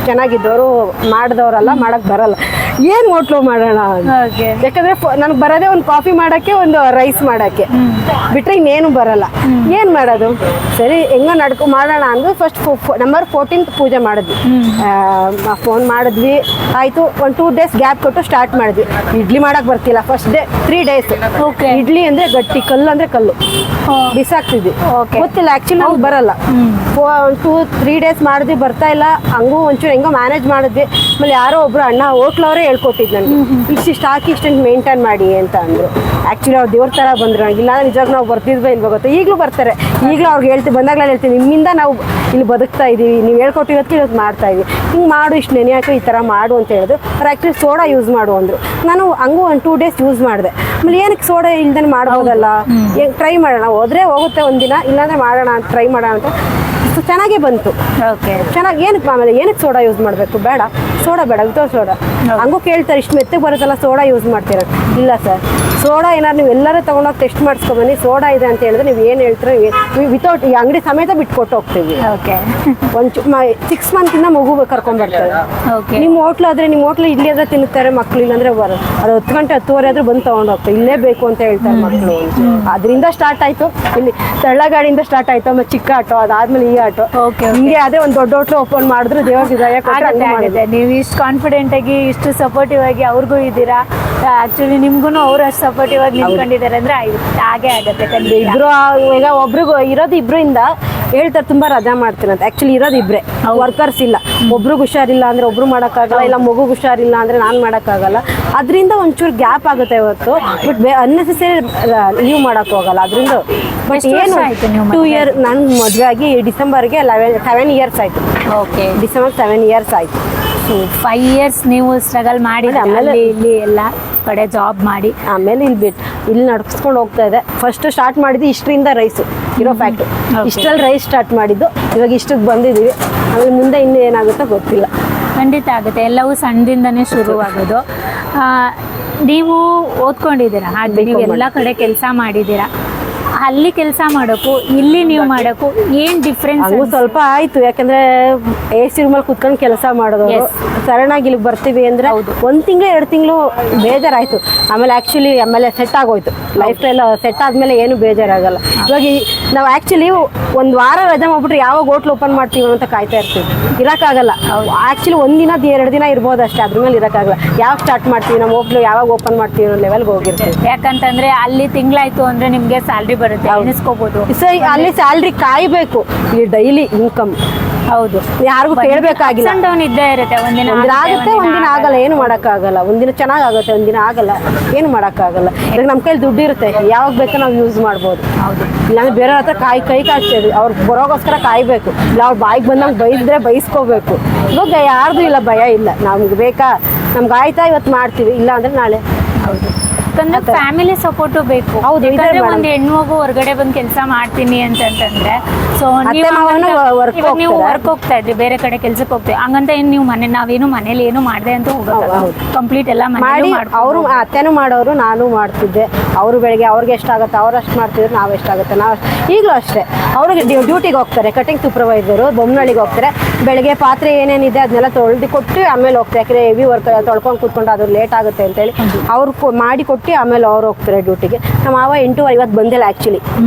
ಚೆನ್ನಾಗಿದ್ದವರು, ಮಾಡಿದವರಲ್ಲ, ಮಾಡೋಕ್ಕೆ ಬರಲ್ಲ. ಏನು ಹೋಟ್ಲು ಮಾಡೋಣ ಯಾಕಂದರೆ ನನಗೆ ಬರೋದೇ ಒಂದು ಕಾಫಿ ಮಾಡೋಕ್ಕೆ, ಒಂದು ರೈಸ್ ಮಾಡೋಕ್ಕೆ, ಬಿಟ್ಟರೆ ಇನ್ನೇನು ಬರಲ್ಲ. ಏನು ಮಾಡೋದು, ಸರಿ ಹೆಂಗೋ ಮಾಡೋಣ ಅಂದು ಫಸ್ಟ್ November 14th ಪೂಜೆ ಮಾಡಿದ್ವಿ. ಫೋನ್ ಮಾಡಿದ್ವಿ, ಆಯಿತು. ಒಂದು 2 days ಗ್ಯಾಪ್ ಕೊಟ್ಟು ಸ್ಟಾರ್ಟ್ ಮಾಡಿದ್ವಿ. ಇಡ್ಲಿ ಮಾಡೋಕ್ಕೆ ಬರ್ತಿಲ್ಲ ಫಸ್ಟ್ ಡೇ 3 days. ಇಡ್ಲಿ ಅಂದರೆ ಗಟ್ಟಿ, ಕಲ್ಲು ಅಂದರೆ ಕಲ್ಲು ಬಿಸಾಕ್ತಿದ್ವಿ. ಗೊತ್ತಿಲ್ಲ ಆ್ಯಕ್ಚುಲಿ ನಮ್ಗೆ ಬರಲ್ಲ. 2-3 days ಮಾಡಿದ್ವಿ, ಬರ್ತಾ ಇಲ್ಲ. ಹಂಗೂ ಒಂಚೂರು ಹೆಂಗೋ ಮ್ಯಾನೇಜ್ ಮಾಡಿದ್ವಿ. ಆಮೇಲೆ ಯಾರೋ ಒಬ್ರು ಅಣ್ಣ ಹೋಟ್ಲವರೇ ಹೇಳ್ಕೊಟ್ಟಿದ್ದು ನನಗೆ, ಇಷ್ಟಿಷ್ಟು ಹಾಕಿ ಇಷ್ಟೊಂದು ಮೇಂಟೈನ್ ಮಾಡಿ ಅಂತ ಅಂದರು. ಆ್ಯಕ್ಚುಲಿ ಅವ್ರು ದೇವ್ರ ಥರ ಬಂದರು. ಇಲ್ಲ ನಿಜವಾಗ ನಾವು ಬರ್ತಿದ್ವಿ ಇಲ್ವ ಗೊತ್ತಾ, ಈಗಲೂ ಬರ್ತಾರೆ. ಈಗಲೂ ಅವ್ರಿಗೆ ಬಂದಾಗಲೇ ಹೇಳ್ತೀವಿ, ನಿಮ್ಮಿಂದ ನಾವು ಇಲ್ಲಿ ಬದುಕ್ತಾ ಇದ್ದೀವಿ, ನೀವು ಹೇಳ್ಕೊಟ್ಟಿರೋದಕ್ಕೆ ಇವತ್ತು ಮಾಡ್ತಾ ಇದ್ವಿ, ಹಿಂಗೆ ಮಾಡು, ಇಷ್ಟು ನೆನೆ ಹಾಕಿ ಈ ಥರ ಮಾಡು ಅಂತ ಹೇಳಿದ್ರು. ಅವ್ರು ಆ್ಯಕ್ಚುಲಿ ಸೋಡಾ ಯೂಸ್ ಮಾಡು ಅಂದರು. ನಾನು ಹಂಗೂ ಒಂದು 2 days ಯೂಸ್ ಮಾಡಿದೆ. ಆಮೇಲೆ ಏನಕ್ಕೆ ಸೋಡಾ ಇಲ್ದೇ ಮಾಡ್ಬೋದಲ್ಲ, ಟ್ರೈ ಮಾಡೋಣ, ಹೋದರೆ ಹೋಗುತ್ತೆ ಒಂದಿನ, ಇಲ್ಲಾಂದರೆ ಮಾಡೋಣ ಅಂತ ಟ್ರೈ ಮಾಡೋಣ ಅಂತ ಚೆನ್ನಾಗೇ ಬಂತು. ಚೆನ್ನಾಗಿ ಏನಕ್ಕೆ ಆಮೇಲೆ ಏನಕ್ಕೆ ಸೋಡಾ ಯೂಸ್ ಮಾಡಬೇಕು, ಬೇಡ ಸೋಡಾ ಬೇಡ, ವಿತೌಟ್ ಸೋಡಾ. ಹಂಗೂ ಕೇಳ್ತಾರೆ, ಇಷ್ಟು ಮೆತ್ತಗೆ ಬರುತ್ತಲ್ಲ ಸೋಡಾ ಯೂಸ್ ಮಾಡ್ತೀರ? ಇಲ್ಲ ಸರ್, ಸೋಡಾ ಏನಾದ್ರು ನೀವು ಎಲ್ಲರೂ ತೊಗೊಂಡೋಗಿ ಟೆಸ್ಟ್ ಮಾಡಿಸ್ಕೊಬನ್ನಿ, ಸೋಡಾ ಇದೆ ಅಂತ ಹೇಳಿದ್ರೆ ನೀವು ಏನು ಹೇಳ್ತೀರೋ ವಿತೌಟ್ ಈ ಅಂಗಡಿ ಸಮೇತ ಬಿಟ್ಕೊಟ್ಟು ಹೋಗ್ತೀವಿ. ಒಂದು 6 months ಮಗು ಕರ್ಕೊಂಡ್ಬರ್ತಾರೆ. ನಿಮ್ಮ ಹೋಟ್ಲು ಆದರೆ ನಿಮ್ಮ ಹೋಟ್ಲು ಇಲ್ಲಿ ಆದ್ರೆ ತಿನ್ನುತ್ತಾರೆ ಮಕ್ಕಳು, ಇಲ್ಲಾಂದ್ರೆ ಬರೋದು. ಅದು 10 ಗಂಟೆ 10:30 ಆದರೂ ಬಂದು ತೊಗೊಂಡು ಹೋಗ್ತಾರೆ, ಇಲ್ಲೇ ಬೇಕು ಅಂತ ಹೇಳ್ತಾರೆ ಮಕ್ಕಳು. ಅದರಿಂದ ಸ್ಟಾರ್ಟ್ ಆಯಿತು. ಇಲ್ಲಿ ತಳ್ಳಗಾಡಿಯಿಂದ ಸ್ಟಾರ್ಟ್ ಆಯಿತು, ಆಮೇಲೆ ಚಿಕ್ಕ ಆಟೋ, ಅದಾದಮೇಲೆ ಈ ಸ್ಟಾರ್ಟ್. Okay. ಹಿಂಗೆ ಅದೇ ಒಂದು ದೊಡ್ಡ ಹೋಟ್ಲು ಓಪನ್ ಮಾಡಿದ್ರು ದೇವ್ರ ದಯ ಕೊಟ್ಟರೆ ಆಗುತ್ತೆ ಹಂಗೆ ಆಗುತ್ತೆ. ಮಾಡಿದ್ದೆ. ನೀವು ಇಷ್ಟು ಕಾನ್ಫಿಡೆಂಟ್ ಆಗಿ ಇಷ್ಟು ಸಪೋರ್ಟಿವ್ ಆಗಿ ಅವ್ರಿಗೂ ಇದ್ದೀರಾ, ಆಕ್ಚುಲಿ ನಿಮ್ಗೂ ಅವ್ರು ಅಷ್ಟು ಸಪೋರ್ಟಿವ್ ಆಗಿ ನಿಂತ್ಕೊಂಡಿದ್ದಾರೆ ಅಂದ್ರೆ ಹಾಗೆ ಆಗುತ್ತೆ ಖಂಡಿತ. ಇಬ್ರು ಈಗ ಒಬ್ರಿಗೂ ಇರೋದು ಇಬ್ರಿಂದ ಹೇಳ್ತಾರೆ ತುಂಬಾ ರಜಾ ಮಾಡ್ತೀನಂತ. ಆಕ್ಚುಲಿ ಇರೋದು ಇಬ್ರೆ, ವರ್ಕರ್ಸ್ ಇಲ್ಲ. ಒಬ್ರಿಗೆ ಹುಷಾರಿಲ್ಲ ಅಂದ್ರೆ ಒಬ್ರು ಮಾಡೋಕ್ಕಾಗಲ್ಲ, ಇಲ್ಲ ಮಗು ಹುಷಾರಿಲ್ಲ ಅಂದ್ರೆ ನಾನು ಮಾಡೋಕ್ಕಾಗಲ್ಲ. ಅದರಿಂದ ಒಂಚೂರು ಗ್ಯಾಪ್ ಆಗುತ್ತೆ ಇವತ್ತು. ಬಟ್ ಅನ್ನೆಸೆಸರಿ ಲೀವ್ ಮಾಡೋಕೆ ಹೋಗಲ್ಲ ಅದರಿಂದ. ಬಟ್ ಎಷ್ಟು ವರ್ಷ ಏನು ಆಯ್ತು ನೀವು 2 ಇಯರ್ ನಾನು ಮದುವೆ ಆಗಿ ಡಿಸೆಂಬರ್ಗೆ 7 ಇಯರ್ಸ್ ಆಯ್ತು. ಓಕೆ. ಡಿಸೆಂಬರ್ 7 ಇಯರ್ಸ್ ಆಯ್ತು. 5 ಇಯರ್ಸ್ ನೀವು ಸ್ಟ್ರಗಲ್ ಮಾಡಿ ಆಮೇಲೆ ಅಲ್ಲಿ ಇಲ್ಲಿ ಎಲ್ಲ ಕಡೆ ಜಾಬ್ ಮಾಡಿ ಆಮೇಲೆ ಇಲ್ಲಿ ನಡ್ಸ್ಕೊಂಡು ಹೋಗ್ತಾ ಇದೆ. ಫಸ್ಟ್ ಸ್ಟಾರ್ಟ್ ಮಾಡಿದ್ದು ಇಷ್ಟರಿಂದ ರೈಸು ಇರೋ ಫ್ಯಾಕ್ಟ್ರಿ. ಇಷ್ಟರಲ್ಲಿ ರೈಸ್ ಸ್ಟಾರ್ಟ್ ಮಾಡಿದ್ದು, ಇವಾಗ ಇಷ್ಟಕ್ಕೆ ಬಂದಿದ್ದೀವಿ. ಆಮೇಲೆ ಮುಂದೆ ಇನ್ನೂ ಏನಾಗುತ್ತೋ ಗೊತ್ತಿಲ್ಲ. ಖಂಡಿತ ಆಗುತ್ತೆ. ಎಲ್ಲವೂ ಸಣ್ಣದಿಂದನೇ ಶುರುವಾಗೋದು. ನೀವು ಓದ್ಕೊಂಡಿದ್ದೀರಾ, ಹಾಗೆ ನೀವು ಎಲ್ಲ ಕಡೆ ಕೆಲಸ ಮಾಡಿದ್ದೀರಾ. ಅಲ್ಲಿ ಕೆಲಸ ಮಾಡೋಕ್ಕೂ ಇಲ್ಲಿ ನೀವು ಮಾಡೋಕ್ಕೂ ಏನು ಡಿಫ್ರೆನ್ಸ್? ಹಂಗೂ ಸ್ವಲ್ಪ ಆಯ್ತು, ಯಾಕಂದ್ರೆ AC ರೂಮಲ್ಲಿ ಕುತ್ಕೊಂಡು ಕೆಲಸ ಮಾಡೋದು. ಸಡನ್ ಆಗಿ ಇಲ್ಲಿಗೆ ಬರ್ತೀವಿ ಅಂದ್ರೆ 1 ತಿಂಗಳು 2 ತಿಂಗಳು ಬೇಜಾರಾಯ್ತು. ಆಮೇಲೆ ಸೆಟ್ ಆಗೋಯ್ತು. ಲೈಫ್ ಸ್ಟೈಲ್ ಸೆಟ್ ಆದ್ಮೇಲೆ ಏನು ಬೇಜಾರಾಗಲ್ಲ. ಇವಾಗ ನಾವು ಆಕ್ಚುಲಿ ಒಂದು ವಾರ ರಜೆ ಮಾಡ್ಬಿಟ್ರೆ ಯಾವಾಗ ಹೋಟ್ಲ್ ಓಪನ್ ಮಾಡ್ತೀವಿ ಅಂತ ಕಾಯ್ತಾ ಇರ್ತೀವಿ. ಇರೋಕ್ಕಾಗಲ್ಲ. ಆಕ್ಚುಲಿ 1 ದಿನ 2 ದಿನ ಇರ್ಬೋದು ಅಷ್ಟೇ, ಅದ್ರ ಮೇಲೆ ಇರೋಕ್ಕಾಗಲ್ಲ. ಯಾವಾಗ ಸ್ಟಾರ್ಟ್ ಮಾಡ್ತೀವಿ ನಮ್ಮ ಹೋಟ್ಲು, ಯಾವಾಗ ಓಪನ್ ಮಾಡ್ತೀವಿ ಅನ್ನೋ ಲೆವೆಲ್ಗೆ ಹೋಗಿರ್ತೀವಿ. ಯಾಕಂತಂದ್ರೆ ಅಲ್ಲಿ ತಿಂಗಳಾಯ್ತು ಅಂದ್ರೆ ನಿಮ್ಗೆ ಸ್ಯಾಲ್ರಿ ಬರುತ್ತೆ, ಎಣಿಸ್ಕೋಬಹುದು. ಸೊ ಅಲ್ಲಿ ಸ್ಯಾಲ್ರಿ ಕಾಯ್ಬೇಕು. ಈ ಡೈಲಿ ಇನ್ಕಮ್ ಹೌದು, ಯಾರಿಗೂ ಕೇಳಬೇಕಾಗಿಲ್ಲ. ಡೌನ್ ಇದ್ದೇ ಇರುತ್ತೆ. ಒಂದಿನ ಆಗುತ್ತೆ, ಒಂದಿನ ಆಗಲ್ಲ. ಏನು ಮಾಡೋಕ್ಕಾಗಲ್ಲ. ಒಂದಿನ ಚೆನ್ನಾಗಾಗುತ್ತೆ, ಒಂದಿನ ಆಗಲ್ಲ. ಏನು ಮಾಡೋಕ್ಕಾಗಲ್ಲ. ಈಗ ನಮ್ಮ ಕೈಲಿ ದುಡ್ಡು ಇರುತ್ತೆ, ಯಾವಾಗ ಬೇಕೋ ನಾವು ಯೂಸ್ ಮಾಡ್ಬೋದು. ಹೌದು. ಇಲ್ಲಾಂದ್ರೆ ಬೇರೆ ಹತ್ರ ಕೈ ಕಾಯ್ತೀವಿ. ಅವ್ರು ಬರೋಗೋಸ್ಕರ ಕಾಯ್ಬೇಕು. ಇಲ್ಲ ಅವ್ರು ಬಾಯಿಗೆ ಬಂದಂಗೆ ಬೈದ್ರೆ ಬೈಸ್ಕೋಬೇಕು. ಇವಾಗ ಯಾರ್ದು ಇಲ್ಲ, ಭಯ ಇಲ್ಲ. ನಮ್ಗೆ ಬೇಕಾ, ನಮ್ಗೆ ಆಯ್ತಾ ಇವತ್ತು ಮಾಡ್ತೀವಿ, ಇಲ್ಲ ಅಂದ್ರೆ ನಾಳೆ. ಹೌದು. ಯಾಕಂದ್ರೆ ಫ್ಯಾಮಿಲಿ ಸಪೋರ್ಟು ಬೇಕು. ಹೌದು, ಇದೆ ಯಾಕಂದ್ರೆ madam. ಒಂದು ಹೆಣ್ಣು ಮಗು ಹೊರಗಡೆ ಬಂದು ಕೆಲಸ ಮಾಡ್ತೀನಿ ಅಂತಂದ್ರೆ ಸೊ ಅತ್ತೆ ಮಾವನು work ನೀವು ಹೋಗ್ತಾರೆ. ವರ್ಕ್ ಹೋಗ್ತಾ ಇದ್ರಿ, ಬೇರೆ ಕಡೆ ಕೆಲ್ಸಕ್ಕೆ ಹೋಗ್ತೀವಿ. ಹಂಗಂತ ಏನು ನೀವು ನಾವೇನು ಮನೇಲಿ ಏನು ಮಾಡಿದೆ ಅಂತ ಹೋಗೋದು ಕಂಪ್ಲೀಟ್ ಎಲ್ಲ ಮಾಡಿ ಮನೇಲಿ ಅವರು ಅತ್ತೆನೂ ಮಾಡೋರು, ನಾನು ಮಾಡ್ತಿದ್ದೆ. ಅವರು ಬೆಳಗ್ಗೆ ಅವ್ರಿಗೆ ಎಷ್ಟಾಗುತ್ತೆ ಅವ್ರು ಅಷ್ಟು ಮಾಡ್ತಿದ್ರು, ನಾವು ಎಷ್ಟಾಗುತ್ತೆ ನಾವು ಈಗಲೂ ಅಷ್ಟೇ. ಅವ್ರಿಗೆ ಡ್ಯೂಟಿಗೆ ಹೋಗ್ತಾರೆ, ಕಟಿಂಗ್ ಸೂಪರ್ವೈಸರು ಬೊಮ್ಮನಹಳ್ಳಿಗೆ ಹೋಗ್ತಾರೆ. ಬೆಳಗ್ಗೆ ಪಾತ್ರೆ ಏನೇನಿದೆ ಅದನ್ನೆಲ್ಲ ತೊಳೆದು ಕೊಟ್ಟು ಆಮೇಲೆ ಹೋಗ್ತಾರೆ. ಯಾಕಂದರೆ ಹೆವಿ ವರ್ಕ್ ತೊಳ್ಕೊಂಡು ಕೂತ್ಕೊಂಡು ಅದು ಲೇಟ್ ಆಗುತ್ತೆ ಅಂತೇಳಿ ಅವ್ರು ಮಾಡಿ ಕೊಟ್ಟು ಆಮೇಲೆ ಅವ್ರು ಹೋಗ್ತಾರೆ ಡ್ಯೂಟಿಗೆ. ನಮ್ಮ ಮಾವ 8:30 ಇವತ್ತು ಬಂದಿಲ್ಲ ಆ್ಯಕ್ಚುಲಿ.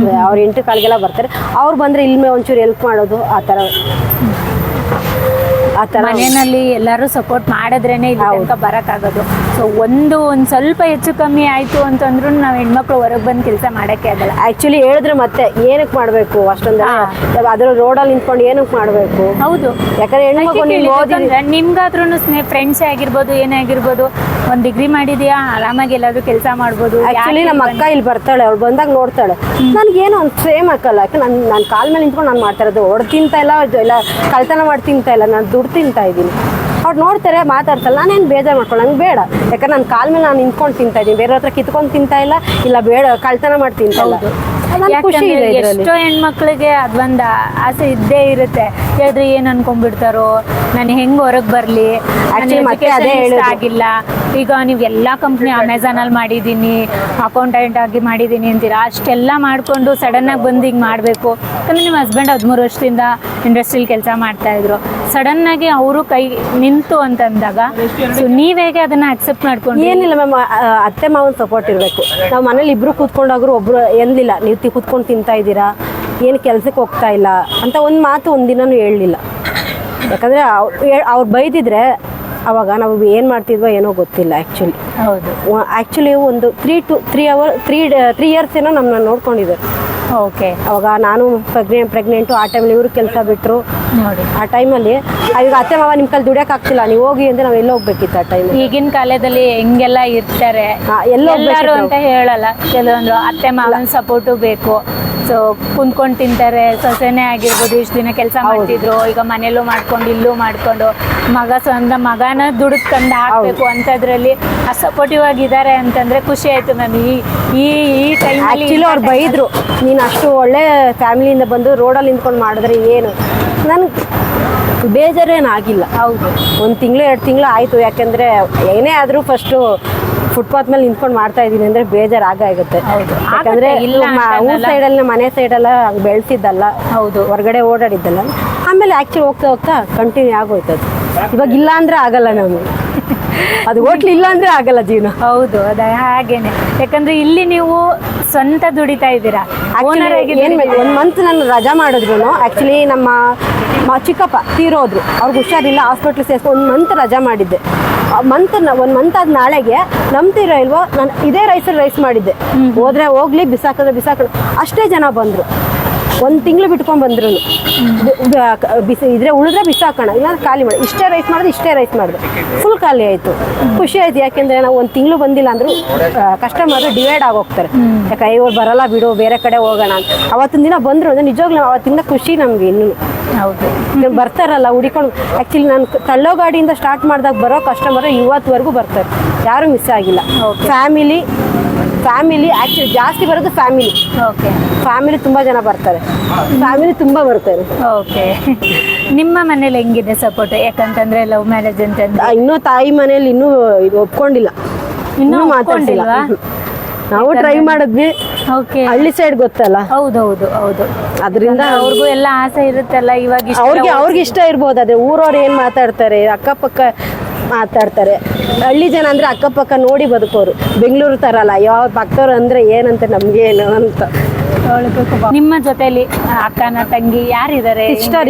ಅವ್ರು 8 ಕಾಲಿಗೆಲ್ಲ ಬರ್ತಾರೆ. ಅವ್ರು ಬಂದರೆ ಇಲ್ಲಿ ಒಂಚೂರು ಹೆಲ್ಪ್ ಮಾಡೋದು ಆ ಥರ. ಮನೆಯಲ್ಲಿ ಎಲ್ಲರೂ ಸಪೋರ್ಟ್ ಮಾಡಿದ್ರೇನೆ ಇಲ್ಲಿ ತನಕ ಬರೋಕ್ಕಾಗೋದು. ಸೊ ಒಂದು ಸ್ವಲ್ಪ ಹೆಚ್ಚು ಕಮ್ಮಿ ಆಯ್ತು ಅಂತಂದ್ರೂ ನಾವು ಹೆಣ್ಮಕ್ಳು ಹೊರಗೆ ಬಂದು ಕೆಲಸ ಮಾಡೋಕ್ಕೆ ಆಗಲ್ಲ. ಆ್ಯಕ್ಚುಲಿ ಹೇಳಿದ್ರೆ ಮತ್ತೆ ಏನಕ್ಕೆ ಮಾಡಬೇಕು ಅಷ್ಟೊಂದು ಅದ್ರ ರೋಡಲ್ಲಿ ನಿಂತ್ಕೊಂಡು ಏನಕ್ಕೆ ಮಾಡಬೇಕು? ಹೌದು, ಯಾಕಂದ್ರೆ ಹೆಣ್ಮಕ್ಳು ನೀವು ಓದಿ ನಿಮ್ಗಾದ್ರೂ ಫ್ರೆಂಡ್ಸೇ ಆಗಿರ್ಬೋದು, ಏನೇ ಆಗಿರ್ಬೋದು, ಒಂದು ಡಿಗ್ರಿ ಮಾಡಿದ್ಯಾ ಆರಾಮಾಗಿ ಎಲ್ಲಾದ್ರೂ ಕೆಲಸ ಮಾಡ್ಬೋದು. ಆ್ಯಕ್ಚುಲಿ ನಮ್ಮ ಅಕ್ಕ ಇಲ್ಲಿ ಬರ್ತಾಳೆ, ಅವ್ಳು ಬಂದಾಗ ನೋಡ್ತಾಳೆ. ನನಗೇನು ಒಂದು ಸೇಮ್ ಹಾಕಲ್ಲ. ಯಾಕೆ ನಾನು ಕಾಲ ಮೇಲೆ ನಿಂತ್ಕೊಂಡು ನಾನು ಮಾಡ್ತಾ ಇರೋದು. ಹೊಡೆದು ತಿಂತಾ ಇಲ್ಲ ಕಳ್ತನ ಮಾಡಿ ತಿಂತಾ ಇಲ್ಲ, ನಾನು ದುಡ್ಡು ತಿಂತಾ ಇದ್ದೀನಿ. ಅವ್ರು ನೋಡ್ತಾರೆ, ಮಾತಾಡ್ತಲ್ಲ. ನಾನೇನು ಬೇಜಾರು ಮಾಡ್ಕೊಳ್ಳೋ, ನಂಗೆ ಬೇಡ. ಯಾಕಂದ್ರೆ ನನ್ನ ಕಾಲ ಮೇಲೆ ನಾನು ನಿಂತ್ಕೊಂಡು ತಿಂತಾ ಇದ್ದೀನಿ, ಬೇರೆ ಹತ್ರ ಕಿತ್ಕೊಂಡು ತಿಂತಾ ಇಲ್ಲ ಬೇಡ ಕಳ್ತನ ಮಾಡಿ ತಿಂತಾ ಇಲ್ಲ. ಖುಷಿ ಇದೆ. ಎಷ್ಟೋ ಹೆಣ್ಮಕ್ಳಿಗೆ ಅದೊಂದು ಆಸೆ ಇದ್ದೇ ಇರುತ್ತೆ. ಹೇಳಿದ್ರೆ ಏನ್ ಅನ್ಕೊಂಡ್ಬಿಡ್ತಾರೋ, ನಾನು ಹೆಂಗ್ ಹೊರಗೆ ಬರ್ಲಿ, ಮತ್ತೆ ಅದೇ ಆಗಿಲ್ಲ. ಈಗ ನೀವು ಎಲ್ಲ ಕಂಪ್ನಿ ಅಮೆಝಾನ್ ಅಲ್ಲಿ ಮಾಡಿದೀನಿ, ಅಕೌಂಟೆಂಟ್ ಆಗಿ ಮಾಡಿದೀನಿ ಅಂತೀರಾ. ಅಷ್ಟೆಲ್ಲ ಮಾಡ್ಕೊಂಡು ಸಡನ್ ಆಗಿ ಬಂದು ಹಿಂಗೆ ಮಾಡಬೇಕು. ಯಾಕಂದ್ರೆ ನಿಮ್ಮ ಹಸ್ಬೆಂಡ್ 13 ವರ್ಷದಿಂದ ಇಂಡಸ್ಟ್ರಿಯಲ್ಲಿ ಕೆಲಸ ಮಾಡ್ತಾ ಇದ್ರು. ಸಡನ್ ಆಗಿ ಅವರು ಕೈ ನಿಂತು ಅಂತಂದಾಗ ಸೊ ನೀವ್ ಹೇಗೆ ಅದನ್ನ ಅಕ್ಸೆಪ್ಟ್ ಮಾಡ್ಕೊಂಡು? ಏನಿಲ್ಲ ಮ್ಯಾಮ್, ಅತ್ತೆ ಮಾವನ ಸಪೋರ್ಟ್ ಇರಬೇಕು. ನಾವು ಮನೇಲಿ ಇಬ್ರು ಕೂತ್ಕೊಂಡಾದ್ರು ಒಬ್ರು ಎಂದಿಲ್ಲ ನೀವು ಕೂತ್ಕೊಂಡು ತಿಂತಾ ಇದ್ದೀರಾ, ಏನು ಕೆಲಸಕ್ಕೆ ಹೋಗ್ತಾ ಇಲ್ಲ ಅಂತ ಒಂದು ಮಾತು ಒಂದಿನೂ ಹೇಳಲಿಲ್ಲ. ಯಾಕಂದರೆ ಅವ್ರು ಬೈದಿದ್ರೆ ಅವಾಗ ನಾವು ಏನು ಮಾಡ್ತಿದ್ವೋ ಏನೋ ಗೊತ್ತಿಲ್ಲ. ಆ್ಯಕ್ಚುಲಿ ಆ್ಯಕ್ಚುಲಿ ಒಂದು 3 ಇಯರ್ಸ್ ಏನೋ ನಮ್ಮನ್ನ ನೋಡ್ಕೊಂಡಿದ್ದಾರೆ. ಓಕೆ. ಅವಾಗ ನಾನು ಪ್ರೆಗ್ನೆಂಟು. ಆ ಟೈಮಲ್ಲಿ ಇವರು ಕೆಲಸ ಬಿಟ್ಟರು. ನೋಡಿ ಆ ಟೈಮಲ್ಲಿ ಈಗ ಅತ್ತೆ ಮಾವ ನಿಮ್ಮ ಕೈಲಿ ದುಡಿಯೋಕ್ಕಾಗ್ತಿಲ್ಲ, ನೀವು ಹೋಗಿ ಅಂದರೆ ನಾವು ಎಲ್ಲ ಹೋಗ್ಬೇಕಿತ್ತು ಆ ಟೈಮ್. ಈಗಿನ ಕಾಲದಲ್ಲಿ ಹೆಂಗೆಲ್ಲ ಇರ್ತಾರೆ, ಎಲ್ಲರೂ ಅಂತ ಹೇಳಲ್ಲ. ಕೆಲವೊಂದು ಅತ್ತೆ ಮಾವನ ಸಪೋರ್ಟು ಬೇಕು. ಸೊ ಕುಂತ್ಕೊಂಡು ತಿಂತಾರೆ. ಸೊಸೆನೇ ಆಗಿರ್ಬೋದು, ಇಷ್ಟು ದಿನ ಕೆಲಸ ಮಾಡ್ತಿದ್ರು, ಈಗ ಮನೇಲೂ ಮಾಡ್ಕೊಂಡು ಇಲ್ಲೂ ಮಾಡ್ಕೊಂಡು ಸ್ವಂತ ಮಗನ ದುಡ್ದು ತಂದು ಹಾಕಬೇಕು ಅಂತದ್ರಲ್ಲಿ ಸಪೋರ್ಟಿವ್ ಆಗಿದ್ದಾರೆ ಅಂತಂದ್ರೆ ಖುಷಿ ಆಯ್ತು ಮ್ಯಾಮ್. ಈ ಟೈಮಲ್ಲಿ ಅವ್ರು ಬೈದ್ರು, ನೀನು ಅಷ್ಟು ಒಳ್ಳೆ ಫ್ಯಾಮಿಲಿಯಿಂದ ಬಂದು ರೋಡಲ್ಲಿ ನಿಂತ್ಕೊಂಡು ಮಾಡಿದ್ರೆ ಏನು, ನನಗೆ ಬೇಜಾರೇನಾಗಿಲ್ಲ. ಹೌದು, 1 ತಿಂಗಳು 2 ತಿಂಗಳು ಆಯಿತು. ಯಾಕೆಂದರೆ ಏನೇ ಆದರೂ ಫಸ್ಟು ಫುಟ್ಪಾತ್ ಮೇಲೆ ನಿಂತ್ಕೊಂಡು ಮಾಡ್ತಾ ಇದ್ದೀನಿ ಅಂದರೆ ಬೇಜಾರು ಆಗುತ್ತೆ. ಯಾಕಂದರೆ ಊರ ಸೈಡಲ್ಲಿ ಮನೆ ಸೈಡೆಲ್ಲ ಹಂಗೆ ಬೆಳೆಸಿದ್ದಲ್ಲ. ಹೌದು, ಹೊರಗಡೆ ಓಡಾಡಿದ್ದಲ್ಲ. ಆಮೇಲೆ ಆ್ಯಕ್ಚುಲಿ ಹೋಗ್ತಾ ಕಂಟಿನ್ಯೂ ಆಗೋಯ್ತದು. ಇವಾಗ ಇಲ್ಲ ಅಂದರೆ ಆಗಲ್ಲ ನಮಗೆ. ಅದು ಹೋಟ್ಲ್ ಇಲ್ಲ ಅಂದ್ರೆ ಆಗಲ್ಲ ಜೀವನ. ಹೌದು ಅದ ಹಾಗೇನೆ, ಯಾಕಂದ್ರೆ ಇಲ್ಲಿ ನೀವು ಸ್ವಂತ ದುಡಿತಾ ಇದ್ದೀರಾ, ಓನರ್ ಆಗಿ ಏನ್ ಬೇಕು, 1 ಮಂತ್ ನಾನು ರಜಾ ಮಾಡಿದ್ರು. ಆಕ್ಚುಲಿ ನಮ್ಮ ಚಿಕ್ಕಪ್ಪ ತೀರೋದ್ರು, ಅವ್ರಿಗೆ ಹುಷಾರಿಲ್ಲ, ಹಾಸ್ಪಿಟ್ಲ್ ಸೇರಿಸ್ಕೊಂಡು 1 ಮಂತ್ ರಜಾ ಮಾಡಿದ್ದೆ. 1 ಮಂತ್ ಆದ ನಾಳೆಗೆ ನಂಬ್ತೀರೋ ಇಲ್ವೋ, ನಾನು ಇದೇ ರೈಸಲ್ಲಿ ರೈಸ್ ಮಾಡಿದ್ದೆ. ಹೋದ್ರೆ ಹೋಗ್ಲಿ, ಬಿಸಾಕಿದ್ರೆ ಬಿಸಾಕ, ಅಷ್ಟೇ ಜನ ಬಂದ್ರು. 1 ತಿಂಗಳು ಬಿಟ್ಕೊಂಡ್ ಬಂದ್ರು. ಇದ್ರೆ ಉಳಿದ್ರೆ ಬಿಸಾಕೋಣ, ಇಲ್ಲ ಖಾಲಿ ಮಾಡಿ, ಇಷ್ಟೇ ರೈಸ್ ಮಾಡಿದೆ ಫುಲ್ ಖಾಲಿ ಆಯ್ತು. ಖುಷಿ ಆಯ್ತು, ಯಾಕೆಂದ್ರೆ ನಾವು 1 ತಿಂಗಳು ಬಂದಿಲ್ಲ ಅಂದ್ರೂ ಕಸ್ಟಮರ್ ಡಿವೈಡ್ ಆಗೋಗ್ತಾರೆ. ಯಾಕೆ ಇವ್ರು ಬರಲ್ಲ ಬಿಡು, ಬೇರೆ ಕಡೆ ಹೋಗೋಣ ಅಂತ. ಅವತ್ತಿನ ದಿನ ಬಂದ್ರು ಅಂದ್ರೆ ನಿಜವಾಗ್ಲೂ ಅವತ್ತಿಂದ ಖುಷಿ ನಮ್ಗೆ. ಇನ್ನೂ ಹೌದು ಬರ್ತಾರಲ್ಲ ಹುಡಿಕೊಂಡು. ಆಕ್ಚುಲಿ ನಾನು ತಳ್ಳೋ ಗಾಡಿಯಿಂದ ಸ್ಟಾರ್ಟ್ ಮಾಡಿದಾಗ ಬರೋ ಕಸ್ಟಮರ್ ಇವತ್ತುವರೆಗೂ ಬರ್ತಾರೆ, ಯಾರು ಮಿಸ್ ಆಗಿಲ್ಲ. ಫ್ಯಾಮಿಲಿ ಆಕ್ಚುಲಿ ಜಾಸ್ತಿ ಬರೋದು ಫ್ಯಾಮಿಲಿ ತುಂಬಾ ಜನ ಬರ್ತಾರೆ, ಓಕೆ. ನಿಮ್ಮ ಮನೇಲಿ ಹೆಂಗಿದೆ ಸಪೋರ್ಟ್? ಯಾಕಂತಂದ್ರೆ ಲವ್ ಮ್ಯಾರೇಜ್ ಅಂತಂದ್ರೆ ಇನ್ನೂ ತಾಯಿ ಮನೇಲಿ ಇನ್ನೂ ಇದು ಒಪ್ಕೊಂಡಿಲ್ಲ, ಇನ್ನೂ ಮಾತಾಡ್ಸಿಲ್ಲ. ನಾವು ಟ್ರೈ ಮಾಡಿದ್ವಿ. ಓಕೆ, ಹಳ್ಳಿ ಸೈಡ್ ಗೊತ್ತಲ್ಲ, ಹೌದು ಅದರಿಂದ ಅವ್ರಿಗೂ ಎಲ್ಲ ಆಸೆ ಇರುತ್ತಲ್ಲ. ಇವಾಗ ಅವ್ರಿಗೆ ಇಷ್ಟ ಇರ್ಬೋದು, ಅದೇ ಊರವ್ರು ಏನ್ ಮಾತಾಡ್ತಾರೆ, ಅಕ್ಕಪಕ್ಕ ಮಾತಾಡ್ತಾರೆ. ಹಳ್ಳಿ ಜನ ಅಂದ್ರೆ ಅಕ್ಕಪಕ್ಕ ನೋಡಿ ಬದುಕೋರು. ಬೆಂಗಳೂರು ತರ ಅಲ್ಲ, ಯಾವ ಪಕ್ಕದವ್ರು ಅಂದ್ರೆ ಏನಂತ ನಮ್ಗೆ ಏನು ಅಂತ. ನಿಮ್ಮ ಜೊತೆಲಿ ಅಕ್ಕನ ತಂಗಿ ಯಾರಿದ್ದಾರೆ? ಸಿಸ್ಟರ್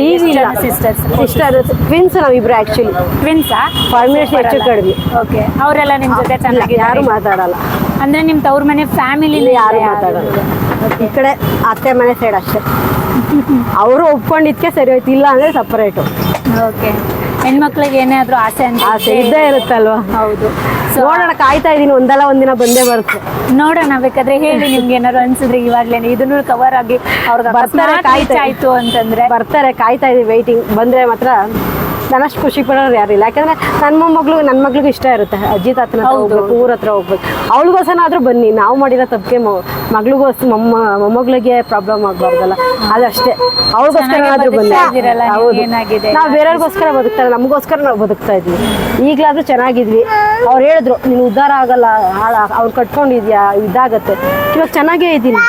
ಟ್ವಿನ್ಸ್ ನಾವಿಬ್ರು. ಆಕ್ಚುಲಿ ಟ್ವಿನ್ಸಾ? 5 minutes ಹೆಚ್ಚು ಕಡಿಮೆ. ಓಕೆ, ಅವರೆಲ್ಲ ನಿಮ್ ಜೊತೆ ಚೆನ್ನಾಗಿ ಯಾರು ಮಾತಾಡಲ್ಲ. ಅಂದ್ರೆ ನಿಮ್ ತವ್ರ ಮನೆ ಫ್ಯಾಮಿಲಿ ಯಾರು ಮಾತಾಡಲ್ಲ. ಈ ಕಡೆ ಅತ್ತೆ ಮನೆ ಸೈಡ್ ಅಷ್ಟೇ. ಅವರು ಒಪ್ಕೊಂಡಿದ್ಕೆ ಸರಿ ಹೋಯ್ತು, ಇಲ್ಲ ಅಂದ್ರೆ ಸಪರೇಟು. ಓಕೆ, ಹೆಣ್ಮಕ್ಳಿಗೆ ಏನಾದ್ರು ಆಸೆ ಅಂತ ಇದ್ದೇ ಇರುತ್ತಲ್ವಾ? ಹೌದು. ನೋಡೋಣ, ಕಾಯ್ತಾ ಇದೀನಿ, ಒಂದಿನ ಬಂದೇ ಬರುತ್ತೆ. ನೋಡೋಣ, ಬೇಕಾದ್ರೆ ಹೇಳಿ ನಿಮ್ಗೆ ಏನಾದ್ರು ಅನ್ಸಿದ್ರೆ ಇವಾಗ್ಲೇನೆ ಇದನ್ನು ಕವರ್ ಆಗಿ ಅವ್ರಿಗೆ ಬರ್ತಾರೆ, ಆಯ್ತು ಅಂತಂದ್ರೆ ಬರ್ತಾರೆ. ಕಾಯ್ತಾ ಇದೀವಿ, ವೆಯ್ಟಿಂಗ್. ಬಂದ್ರೆ ಮಾತ್ರ ನನ್ನಷ್ಟು ಖುಷಿ ಪಡೋರು ಯಾರಿಲ್ಲ. ಯಾಕಂದ್ರೆ ನನ್ನ ಮಗಳಿಗೂ ಇಷ್ಟ ಇರುತ್ತೆ ಅಜ್ಜಿ ತಾತನ ಹತ್ರ ಹೋಗ್ಬೇಕು, ಊರ ಹತ್ರ ಹೋಗ್ಬೇಕು. ಅವಳಿಗೋಸ್ಕರ ಬನ್ನಿ, ನಾವು ಮಾಡಿರೋ ತಪ್ಪಿಗೆ ಮಗಳಿಗೋಸ್ಕರ ಮೊಮ್ಮಗಳಿಗೆ ಪ್ರಾಬ್ಲಮ್ ಆಗ್ಬಾರ್ದಲ್ಲ, ಅದಷ್ಟೇ. ಅವಳಿಗೋಸ್ಕರ ಬನ್ನಿ. ಹೌದು, ನಾವು ಬೇರೆಯವ್ರಿಗೋಸ್ಕರ ಬದುಕ್ತಾರೆ, ನಮಗೋಸ್ಕರ ನಾವು ಬದುಕ್ತಾ ಇದ್ವಿ. ಈಗಲಾದ್ರೂ ಚೆನ್ನಾಗಿದ್ವಿ. ಅವ್ರು ಹೇಳಿದ್ರು, ನೀನು ಉದ್ಧಾರ ಆಗಲ್ಲ, ಅವ್ರು ಕಟ್ಕೊಂಡಿದ್ಯಾ, ಇದಾಗತ್ತೆ. ಇವಾಗ ಚೆನ್ನಾಗೇ ಇದ್ದೀನಿ,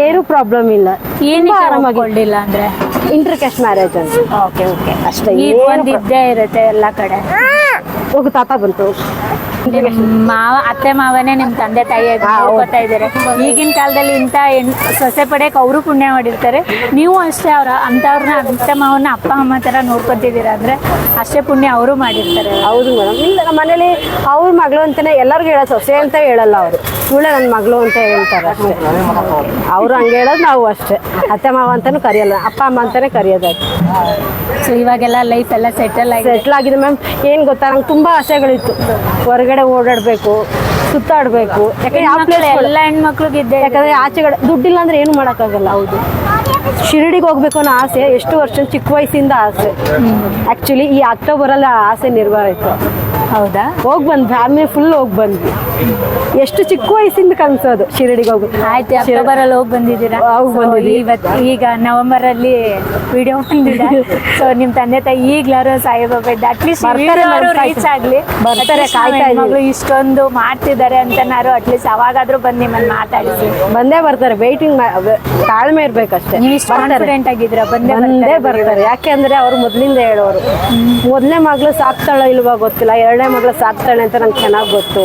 ಏನು ಪ್ರಾಬ್ಲಮ್ ಇಲ್ಲ. ಏನು ಆರಾಮಾಗಿಲ್ಲ ಅಂದ್ರೆ ಇಂಟರ್ ಕ್ಯಾಸ್ಟ್ ಮ್ಯಾರೇಜ್ ಅಂತ. ಓಕೆ ಅಷ್ಟೇ, ಇದ್ದೇ ಇರುತ್ತೆ ಎಲ್ಲ ಕಡೆ. ಹೋಗು, ತಾತ ಬಂತು. ಅತ್ತೆ ಮಾವನೇ ನಿಮ್ ತಂದೆ ತಾಯಿ ನೋಡ್ಕೊತಾ ಇದಾರೆ. ಈಗಿನ ಕಾಲದಲ್ಲಿ ಇಂಥ ಸೊಸೆ ಪಡೆಯಕ್ಕೆ ಅವರು ಪುಣ್ಯ ಮಾಡಿರ್ತಾರೆ. ನೀವು ಅಷ್ಟೇ ಅಂತವ್ರನ್ನ ಅತ್ತೆ ಮಾವನ್ನ ಅಪ್ಪ ಅಮ್ಮ ತರ ನೋಡ್ಕೊತಿದ್ದೀರಾ ಅಂದ್ರೆ ಅಷ್ಟೇ ಪುಣ್ಯ ಅವರು ಮಾಡಿರ್ತಾರೆ. ಹೌದು ಮೇಡಮ್. ಇಲ್ಲ, ನಮ್ಮ ಮನೇಲಿ ಅವ್ರ ಮಗಳು ಅಂತಾನೆ ಎಲ್ಲರಿಗೂ ಹೇಳೋದು, ಸೊಸೆ ಅಂತ ಹೇಳಲ್ಲ ಅವರು. ಇವಳೆ ನನ್ನ ಮಗಳು ಅಂತ ಹೇಳ್ತಾರೆ ಅಷ್ಟೇ. ಅವ್ರು ಹಂಗೆ ಹೇಳೋದು, ನಾವು ಅಷ್ಟೇ. ಅತ್ತೆ ಮಾವ ಅಂತಾನು ಕರೆಯಲ್ಲ, ಅಪ್ಪ ಅಮ್ಮ ಅಂತಾನೆ ಕರೆಯೋದು. ಸೊ ಇವಾಗೆಲ್ಲ ಲೈಫ್ ಎಲ್ಲ ಸೆಟಲ್ ಆಗಿದೆ ಮ್ಯಾಮ್. ಏನು ಗೊತ್ತಾ, ನಂಗೆ ತುಂಬ ಆಸೆಗಳಿತ್ತು. ಹೊರಗಡೆ ಓಡಾಡಬೇಕು, ಸುತ್ತಾಡಬೇಕು. ಯಾಕಂದ್ರೆ ಎಲ್ಲ ಹೆಣ್ಮಕ್ಳಿಗೆ ಇದ್ದೆ. ಯಾಕಂದರೆ ಆಚೆಗಡೆ ದುಡ್ಡಿಲ್ಲ ಅಂದರೆ ಏನು ಮಾಡೋಕ್ಕಾಗಲ್ಲ. ಹೌದು, ಶಿರಡಿಗೆ ಹೋಗ್ಬೇಕು ಅನ್ನೋ ಆಸೆ ಎಷ್ಟು ವರ್ಷ, ಚಿಕ್ಕ ವಯಸ್ಸಿಂದ ಆಸೆ. ಆ್ಯಕ್ಚುಲಿ ಈ ಅಕ್ಟೋಬರಲ್ಲಿ ಆ ಆಸೆ ನಿರ್ವಹಿತು. ಹೌದಾ? ಹೋಗಿ ಬಂದು ಫ್ಯಾಮಿಲಿ ಫುಲ್ ಹೋಗಿ ಬಂದ್ವಿ. ಎಷ್ಟು ಚಿಕ್ಕ ವಯಸ್ಸಿಂದ ಕನ್ಸೋದು ಶಿರಡಿಗೆ ಹೋಗ್ಬೇಕು. ಆಯ್ತು, ಅಕ್ಟೋಬರಲ್ಲಿ ಹೋಗಿ ಬಂದಿದ್ದೀರಾ? ಇವತ್ತು ಈಗ ನವೆಂಬರ್ ಅಲ್ಲಿ ವಿಡಿಯೋ ಬಂದಿದೆ. ಸೊ ನಿಮ್ ತಂದೆ ತಾಯಿ ಈಗ್ಲಾರು ಸಾಯಿಬಾಬಾ ಅಟ್ಲೀಸ್ಟ್ ರೀಚ್ ಆಗ್ಲಿ, ಬರ್ತಾರೆ. ಕಾಯ್ತಾ ಇದ್ದೀವಿ. ಇಷ್ಟೊಂದು ಮಾಡ್ತಿದ್ದಾರೆ ಅಂತನಾರು ಅಟ್ಲೀಸ್ಟ್ ಅವಾಗಾದ್ರೂ ಬಂದು ನಿಮ್ಮನ್ನ ಮಾತಾಡಿಸಿ. ಬಂದೇ ಬರ್ತಾರೆ. ವೆಯ್ಟಿಂಗ್, ತಾಳ್ಮೆ ಇರ್ಬೇಕಷ್ಟೇ. ನೀವು ಇಷ್ಟು ಕಾನ್ಫಿಡೆಂಟ್ ಆಗಿದ್ರ? ಬಂದೇ ಬರ್ತಾರೆ. ಯಾಕೆಂದ್ರೆ ಅವ್ರು ಮೊದ್ಲಿಂದ ಹೇಳೋರು, ಮೊದಲನೇ ಮಗಳು ಸಾಕ್ತಾಳೋ ಇಲ್ವಾ ಗೊತ್ತಿಲ್ಲ, 2ನೇ ಮಗಳು ಸಾಕ್ತಾಳೆ ಅಂತ ನಂಗೆ ಚೆನ್ನಾಗಿ ಗೊತ್ತು.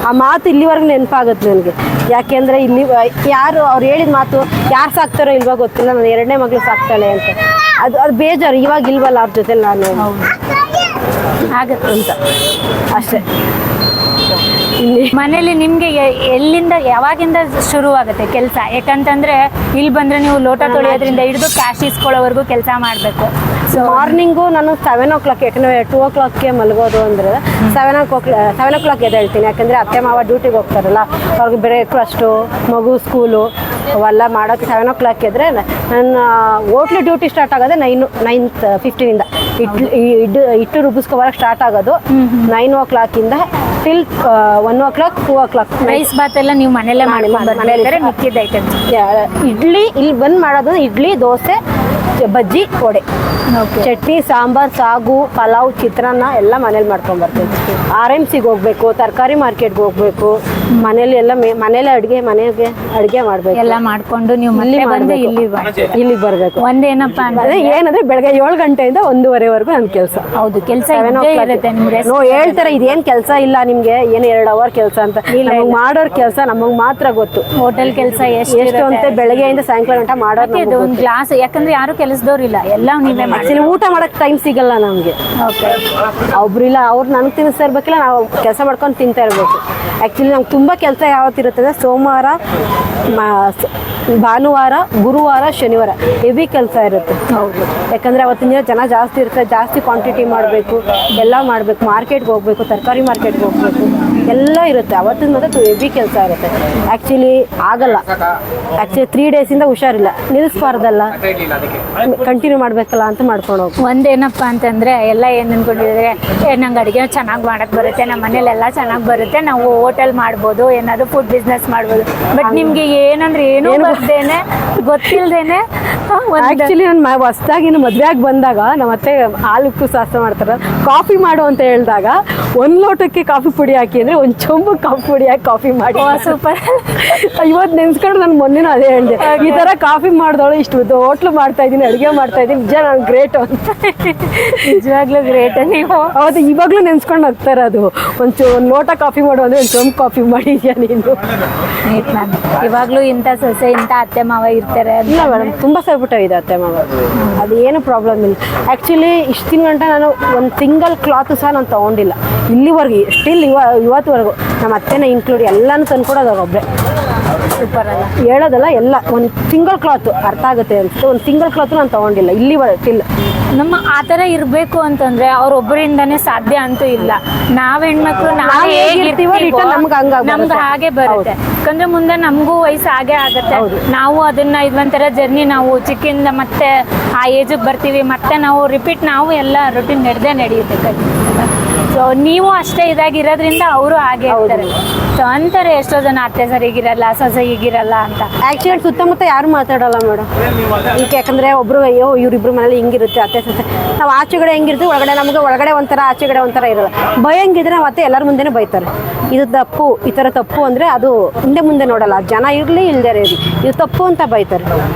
ಆ ಮಾತು ಇಲ್ಲಿವರೆಗೂ ನೆನಪಾಗುತ್ತೆ ನನಗೆ. ಯಾಕೆಂದ್ರೆ ಇಲ್ಲಿ ಯಾರು ಅವ್ರು ಹೇಳಿದ ಮಾತು, ಯಾರು ಸಾಕ್ತಾರೋ ಇಲ್ವಾ ಗೊತ್ತಿಲ್ಲ, ನಾನು 2ನೇ ಮಗಳು ಸಾಕ್ತಾಳೆ ಅಂತ. ಅದು ಬೇಜಾರು. ಇವಾಗ ಇಲ್ವಲ್ಲ ಅವ್ರ ಜೊತೆ ನಾನು ಆಗತ್ತೆ ಅಂತ ಅಷ್ಟೇ. ಮನೇಲಿ ನಿಮ್ಗೆ ಎಲ್ಲಿಂದ ಯಾವಾಗಿಂದ ಶುರುವಾಗುತ್ತೆ ಕೆಲಸ? ಯಾಕಂತಂದ್ರೆ ಇಲ್ಲಿ ಬಂದ್ರೆ ನೀವು ಲೋಟ ತೊಳೆಯೋದ್ರಿಂದ ಹಿಡಿದು ಕ್ಯಾಶ್ ಇಸ್ಕೊಳ್ಳೋವರೆಗೂ ಕೆಲಸ ಮಾಡಬೇಕು. ಸೊ ಮಾರ್ನಿಂಗು ನಾನು 7 o'clock, ಯಾಕಂದರೆ 2 o'clockಗೆ ಮಲಗೋದು ಅಂದರೆ 7 o'clock ಎದ್ದೇಳ್ತೀನಿ. ಯಾಕಂದರೆ ಅತ್ತೆ ಮಾವ ಡ್ಯೂಟಿಗೆ ಹೋಗ್ತಾರಲ್ಲ, ಅವ್ರಿಗೆ ಬ್ರೇಕ್ಫಾಸ್ಟು, ಮಗು ಸ್ಕೂಲು ಅವೆಲ್ಲ ಮಾಡೋಕ್ಕೆ 7 o'clock ಎದ್ರೆ ನನ್ನ ಹೋಟ್ಲು ಡ್ಯೂಟಿ ಸ್ಟಾರ್ಟ್ ಆಗೋದೇ 9:15 ಹಿಟ್ಟು ರುಬ್ಬಿಸ್ಕೊಬರಕ್ಕೆ ಸ್ಟಾರ್ಟ್ ಆಗೋದು 9 o'clock till 1 o'clock 2 o'clock. Rice Baat ಎಲ್ಲ ನೀವು ಮನೇಲೆ ಮನೇಲಿ ಮಿಕ್ಕಿದ ಐಟಮ್. ಇಡ್ಲಿ ಇಲ್ಲಿ ಬಂದು ಮಾಡೋದು, ಇಡ್ಲಿ, ದೋಸೆ, ಬಜ್ಜಿ, ವಡೆ, ಚಟ್ನಿ, ಸಾಂಬಾರ್, ಸಾಗು, ಪಲಾವ್, ಚಿತ್ರಾನ್ನ ಎಲ್ಲ ಮನೇಲಿ ಮಾಡ್ಕೊಂಡ್ಬರ್ತೀವಿ. RMCಗೆ ಹೋಗ್ಬೇಕು, ತರಕಾರಿ ಮಾರ್ಕೆಟ್ಗೆ ಹೋಗ್ಬೇಕು, ಮನೇಲಿ ಎಲ್ಲ ಮನೇಲಿ ಮನೆಗೆ ಅಡುಗೆ ಮಾಡ್ಬೇಕು, ಎಲ್ಲ ಮಾಡ್ಕೊಂಡು ನೀವು ಮತ್ತೆ ಬಂದು ಇಲ್ಲಿಗೆ ಬರಬೇಕು. ಒಂದೇನಪ್ಪ ಅದೇ ಏನಂದ್ರೆ ಬೆಳಗ್ಗೆ 7 ಗಂಟೆಯಿಂದ 1:30ವರೆಗೂ ನನ್ನ ಕೆಲಸ. ಹೌದು, ಕೆಲಸ ಇರುತ್ತೆ ನಿಮ್ಗೆ. ಹೇಳ್ತಾರೆ ಇದೇನ್ ಕೆಲಸ ಇಲ್ಲ ನಿಮ್ಗೆ, ಏನ್ 2 ಅವರ್ ಕೆಲಸ ಅಂತ. ನಮಗ್ ಮಾಡೋರ್ ಕೆಲಸ ನಮಗ್ ಮಾತ್ರ ಗೊತ್ತು. ಹೋಟೆಲ್ ಕೆಲಸ ಎಷ್ಟು ಅಂತ ಬೆಳಗ್ಗೆಯಿಂದ ಸಾಯಂಕಾಲ ಗಂಟ ಮಾಡೋದು. ಒಂದು ಗ್ಲಾಸ್, ಯಾಕಂದ್ರೆ ಯಾರು ಕೆಲಸದವ್ರು ಇಲ್ಲ, ಎಲ್ಲ ನೀವೇ ಮಾಡಿ. ಆಕ್ಚುಲಿ ಊಟ ಮಾಡಕ್ ಟೈಮ್ ಸಿಗಲ್ಲ ನಮ್ಗೆ. ಒಬ್ರಿಲ್ಲ, ಅವ್ರು ನನಗೆ ತಿನ್ನಿಸ್ತಾ ಇರ್ಬೇಕಿಲ್ಲ, ನಾವು ಕೆಲಸ ಮಾಡ್ಕೊಂಡು ತಿಂತಾ ಇರ್ಬೇಕು. ಆಕ್ಚುಲಿ ನಮ್ಗೆ ತುಂಬಾ ಕೆಲಸ ಯಾವತ್ತಿರುತ್ತದೆ, ಸೋಮವಾರ, ಭಾನುವಾರ, ಗುರುವಾರ, ಶನಿವಾರ ಹೆವಿ ಕೆಲಸ ಇರುತ್ತೆ. ಹೌದು, ಯಾಕಂದ್ರೆ ಅವತ್ತಿನ ದಿನ ಜನ ಜಾಸ್ತಿ ಇರ್ತಾರೆ, ಜಾಸ್ತಿ ಕ್ವಾಂಟಿಟಿ ಮಾಡಬೇಕು, ಎಲ್ಲ ಮಾಡಬೇಕು. ಮಾರ್ಕೆಟ್ಗೆ ಹೋಗ್ಬೇಕು, ತರಕಾರಿ ಮಾರ್ಕೆಟ್ಗೆ ಹೋಗ್ಬೇಕು, ಎಲ್ಲ ಇರುತ್ತೆ. ಅವತ್ತಿನ ಮಾತ್ರ ಹೆವಿ ಕೆಲಸ ಇರುತ್ತೆ. ಆ್ಯಕ್ಚುಲಿ ಆಗಲ್ಲ. ಆ್ಯಕ್ಚುಲಿ 3 ಡೇಸಿಂದ ಹುಷಾರಿಲ್ಲ, ನಿಲ್ಲಿಸ್ಬಾರ್ದಲ್ಲ, ಕಂಟಿನ್ಯೂ ಮಾಡಬೇಕಲ್ಲ ಅಂತ ಮಾಡ್ಕೊಂಡು ಹೋಗಿ. ಒಂದೇನಪ್ಪ ಅಂತಂದ್ರೆ ಎಲ್ಲ ಏನು ಅಂದ್ಕೊಂಡಿದ್ರೆ, ನಂಗೆ ಅಡುಗೆ ಚೆನ್ನಾಗಿ ಮಾಡಕ್ಕೆ ಬರುತ್ತೆ, ನಮ್ಮ ಮನೇಲೆಲ್ಲ ಚೆನ್ನಾಗಿ ಬರುತ್ತೆ, ನಾವು ಹೋಟೆಲ್ ಮಾಡ್ಬೋದು, ಏನಾದ್ರು ಫುಡ್ ಬಿಸ್ನೆಸ್ ಮಾಡ್ಬೋದು. ಬಟ್ ನಿಮ್ಗೆ ಏನಂದ್ರೆ ಏನೂ ಬರ್ದೇನೆ, ಗೊತ್ತಿಲ್ದೇನೆ. ಆ್ಯಕ್ಚುಲಿ ನಾನು ಹೊಸ್ದಾಗಿ ಮದುವೆ ಆಗಿ ಬಂದಾಗ ನಮ್ಮ ಅತ್ತೆ ಹಾಲು ಉಪ್ಪು ಶಾಸ್ತ್ರ ಮಾಡ್ತಾರೆ, ಕಾಫಿ ಮಾಡು ಅಂತ ಹೇಳಿದಾಗ 1 ಲೋಟಕ್ಕೆ ಕಾಫಿ ಪುಡಿ ಹಾಕಿ ಅಂದರೆ 1 ಚೊಂಬು ಕಾಫಿ ಪುಡಿ ಹಾಕಿ ಕಾಫಿ ಮಾಡಿ. ಸೂಪರ್. ಇವತ್ತು ನೆನ್ಸ್ಕೊಂಡು ನಾನು ಮೊನ್ನೆನೂ ಅದೇ ಹೇಳಿದೆ, ಈ ಥರ ಕಾಫಿ ಮಾಡಿದವಳು ಇಷ್ಟು ಹೋಟ್ಲು ಮಾಡ್ತಾ ಇದ್ದೀನಿ, ಅಡುಗೆ ಮಾಡ್ತಾ ಇದ್ದೀನಿ, ನಿಜ ನಾನು ಗ್ರೇಟ್ ಅಂತ. ನಿಜವಾಗ್ಲೂ ಗ್ರೇಟ್ ನೀವು. ಹೌದು, ಇವಾಗಲೂ ನೆನ್ಸ್ಕೊಂಡು ಹೋಗ್ತಾರೆ. ಅದು ಒಂದು ಲೋಟ ಕಾಫಿ ಮಾಡು ಅಂದರೆ 1 ಚೊಂಬು ಕಾಫಿ ಮಾಡಿದ್ಯಾ ನೀನು. ಇವಾಗಲೂ ಇಂಥ ಸೊಸೆ, ಇಂಥ ಅತ್ತೆ ಮಾವ ಇರ್ತಾರೆ. ಇಲ್ಲ ಮೇಡಮ್, ತುಂಬ ಇದೆ ಅತ್ತೆ ಮಾವ, ಅದು ಏನು ಪ್ರಾಬ್ಲಮ್ ಇಲ್ಲ. ಆ್ಯಕ್ಚುಲಿ ಇಷ್ಟಿನ ಗಂಟ ನಾನು ಒಂದು ಸಿಂಗಲ್ ಕ್ಲಾತು ಸಹ ನಾನು ತೊಗೊಂಡಿಲ್ಲ ಇಲ್ಲಿವರೆಗೆ. ಸ್ಟಿಲ್ ಇವತ್ತುವರೆಗೂ ನಮ್ಮ ಅತ್ತೆನ ಇನ್ಕ್ಲೂಡ್ ಎಲ್ಲನೂ ತಂದ್ಕೊಡೋದು ಒಬ್ಬರೇ. ಸೂಪರ್ ಅಲ್ಲ ಹೇಳೋದಲ್ಲ, ಎಲ್ಲ ಒಂದು ಸಿಂಗಲ್ ಕ್ಲಾತು ಅರ್ಥ ಆಗುತ್ತೆ ಅನ್ಸುತ್ತೆ, ಒಂದು ಸಿಂಗಲ್ ಕ್ಲಾತು ನಾನು ತೊಗೊಂಡಿಲ್ಲ ಇಲ್ಲಿವರೆಗೆ. ಸ್ಟಿಲ್ ನಮ್ಮ ಆ ಥರ ಇರಬೇಕು ಅಂತಂದ್ರೆ ಅವ್ರೊಬ್ಬರಿಂದಾನೇ ಸಾಧ್ಯ ಅಂತೂ ಇಲ್ಲ. ನಾವ್ ಹೆಣ್ಮಕ್ಳು ನಮ್ಗೆ ಹಾಗೆ ಬರುತ್ತೆ. ಯಾಕಂದ್ರೆ ಮುಂದೆ ನಮಗೂ ವಯಸ್ಸು ಹಾಗೆ ಆಗುತ್ತೆ. ನಾವು ಅದನ್ನ ಇದೊಂಥರ ಜರ್ನಿ, ನಾವು ಚಿಕ್ಕಿಂದ ಮತ್ತೆ ಆ ಏಜಿಗೆ ಬರ್ತೀವಿ, ಮತ್ತೆ ನಾವು ರಿಪೀಟ್, ನಾವು ಎಲ್ಲ ರೂಟೀನ್ ನಡೆಯುತ್ತೆ. ಸೊ ನೀವು ಅಷ್ಟೇ ಇದಾಗಿರೋದ್ರಿಂದ ಅವರು ಹಾಗೆ ಇರ್ತಾರೆ. ಸೊ ಅಂತಾರೆ ಎಷ್ಟೋ ಜನ ಅತ್ತೆ ಸರಿಗಿರಲ್ಲ, ಸೊಸೆ ಹೀಗಿರಲ್ಲ ಅಂತ. ಆ್ಯಕ್ಚುಲಿ ಸುತ್ತಮುತ್ತ ಯಾರು ಮಾತಾಡಲ್ಲ ಮೇಡಮ್. ಈಗ ಯಾಕಂದರೆ ಒಬ್ಬರು ಅಯ್ಯೋ ಇವರಿಬ್ರು ಮನೇಲಿ ಹಿಂಗಿರುತ್ತೆ ಅತ್ತೆ ಸೊಸೆ, ನಾವು ಆಚೆಗಡೆ ಹೆಂಗಿರ್ತೀವಿ, ನಮಗೆ ಒಳಗಡೆ ಒಂಥರ, ಆಚೆಗಡೆ ಒಂಥರ ಇರಲ್ಲ. ಭಯಂಗಿದ್ರೆ ನಾವು ಅತ್ತೆ ಎಲ್ಲರ ಮುಂದೆನೇ ಬೈತಾರೆ. ಇದು ತಪ್ಪು, ಈ ಥರ ತಪ್ಪು ಅಂದರೆ ಅದು ಹಿಂದೆ ಮುಂದೆ ನೋಡಲ್ಲ. ಜನ ಇರಲಿ ಇಲ್ಲದೆ ಇರಲಿ, ಇದು ತಪ್ಪು ಅಂತ ಬೈತಾರೆ.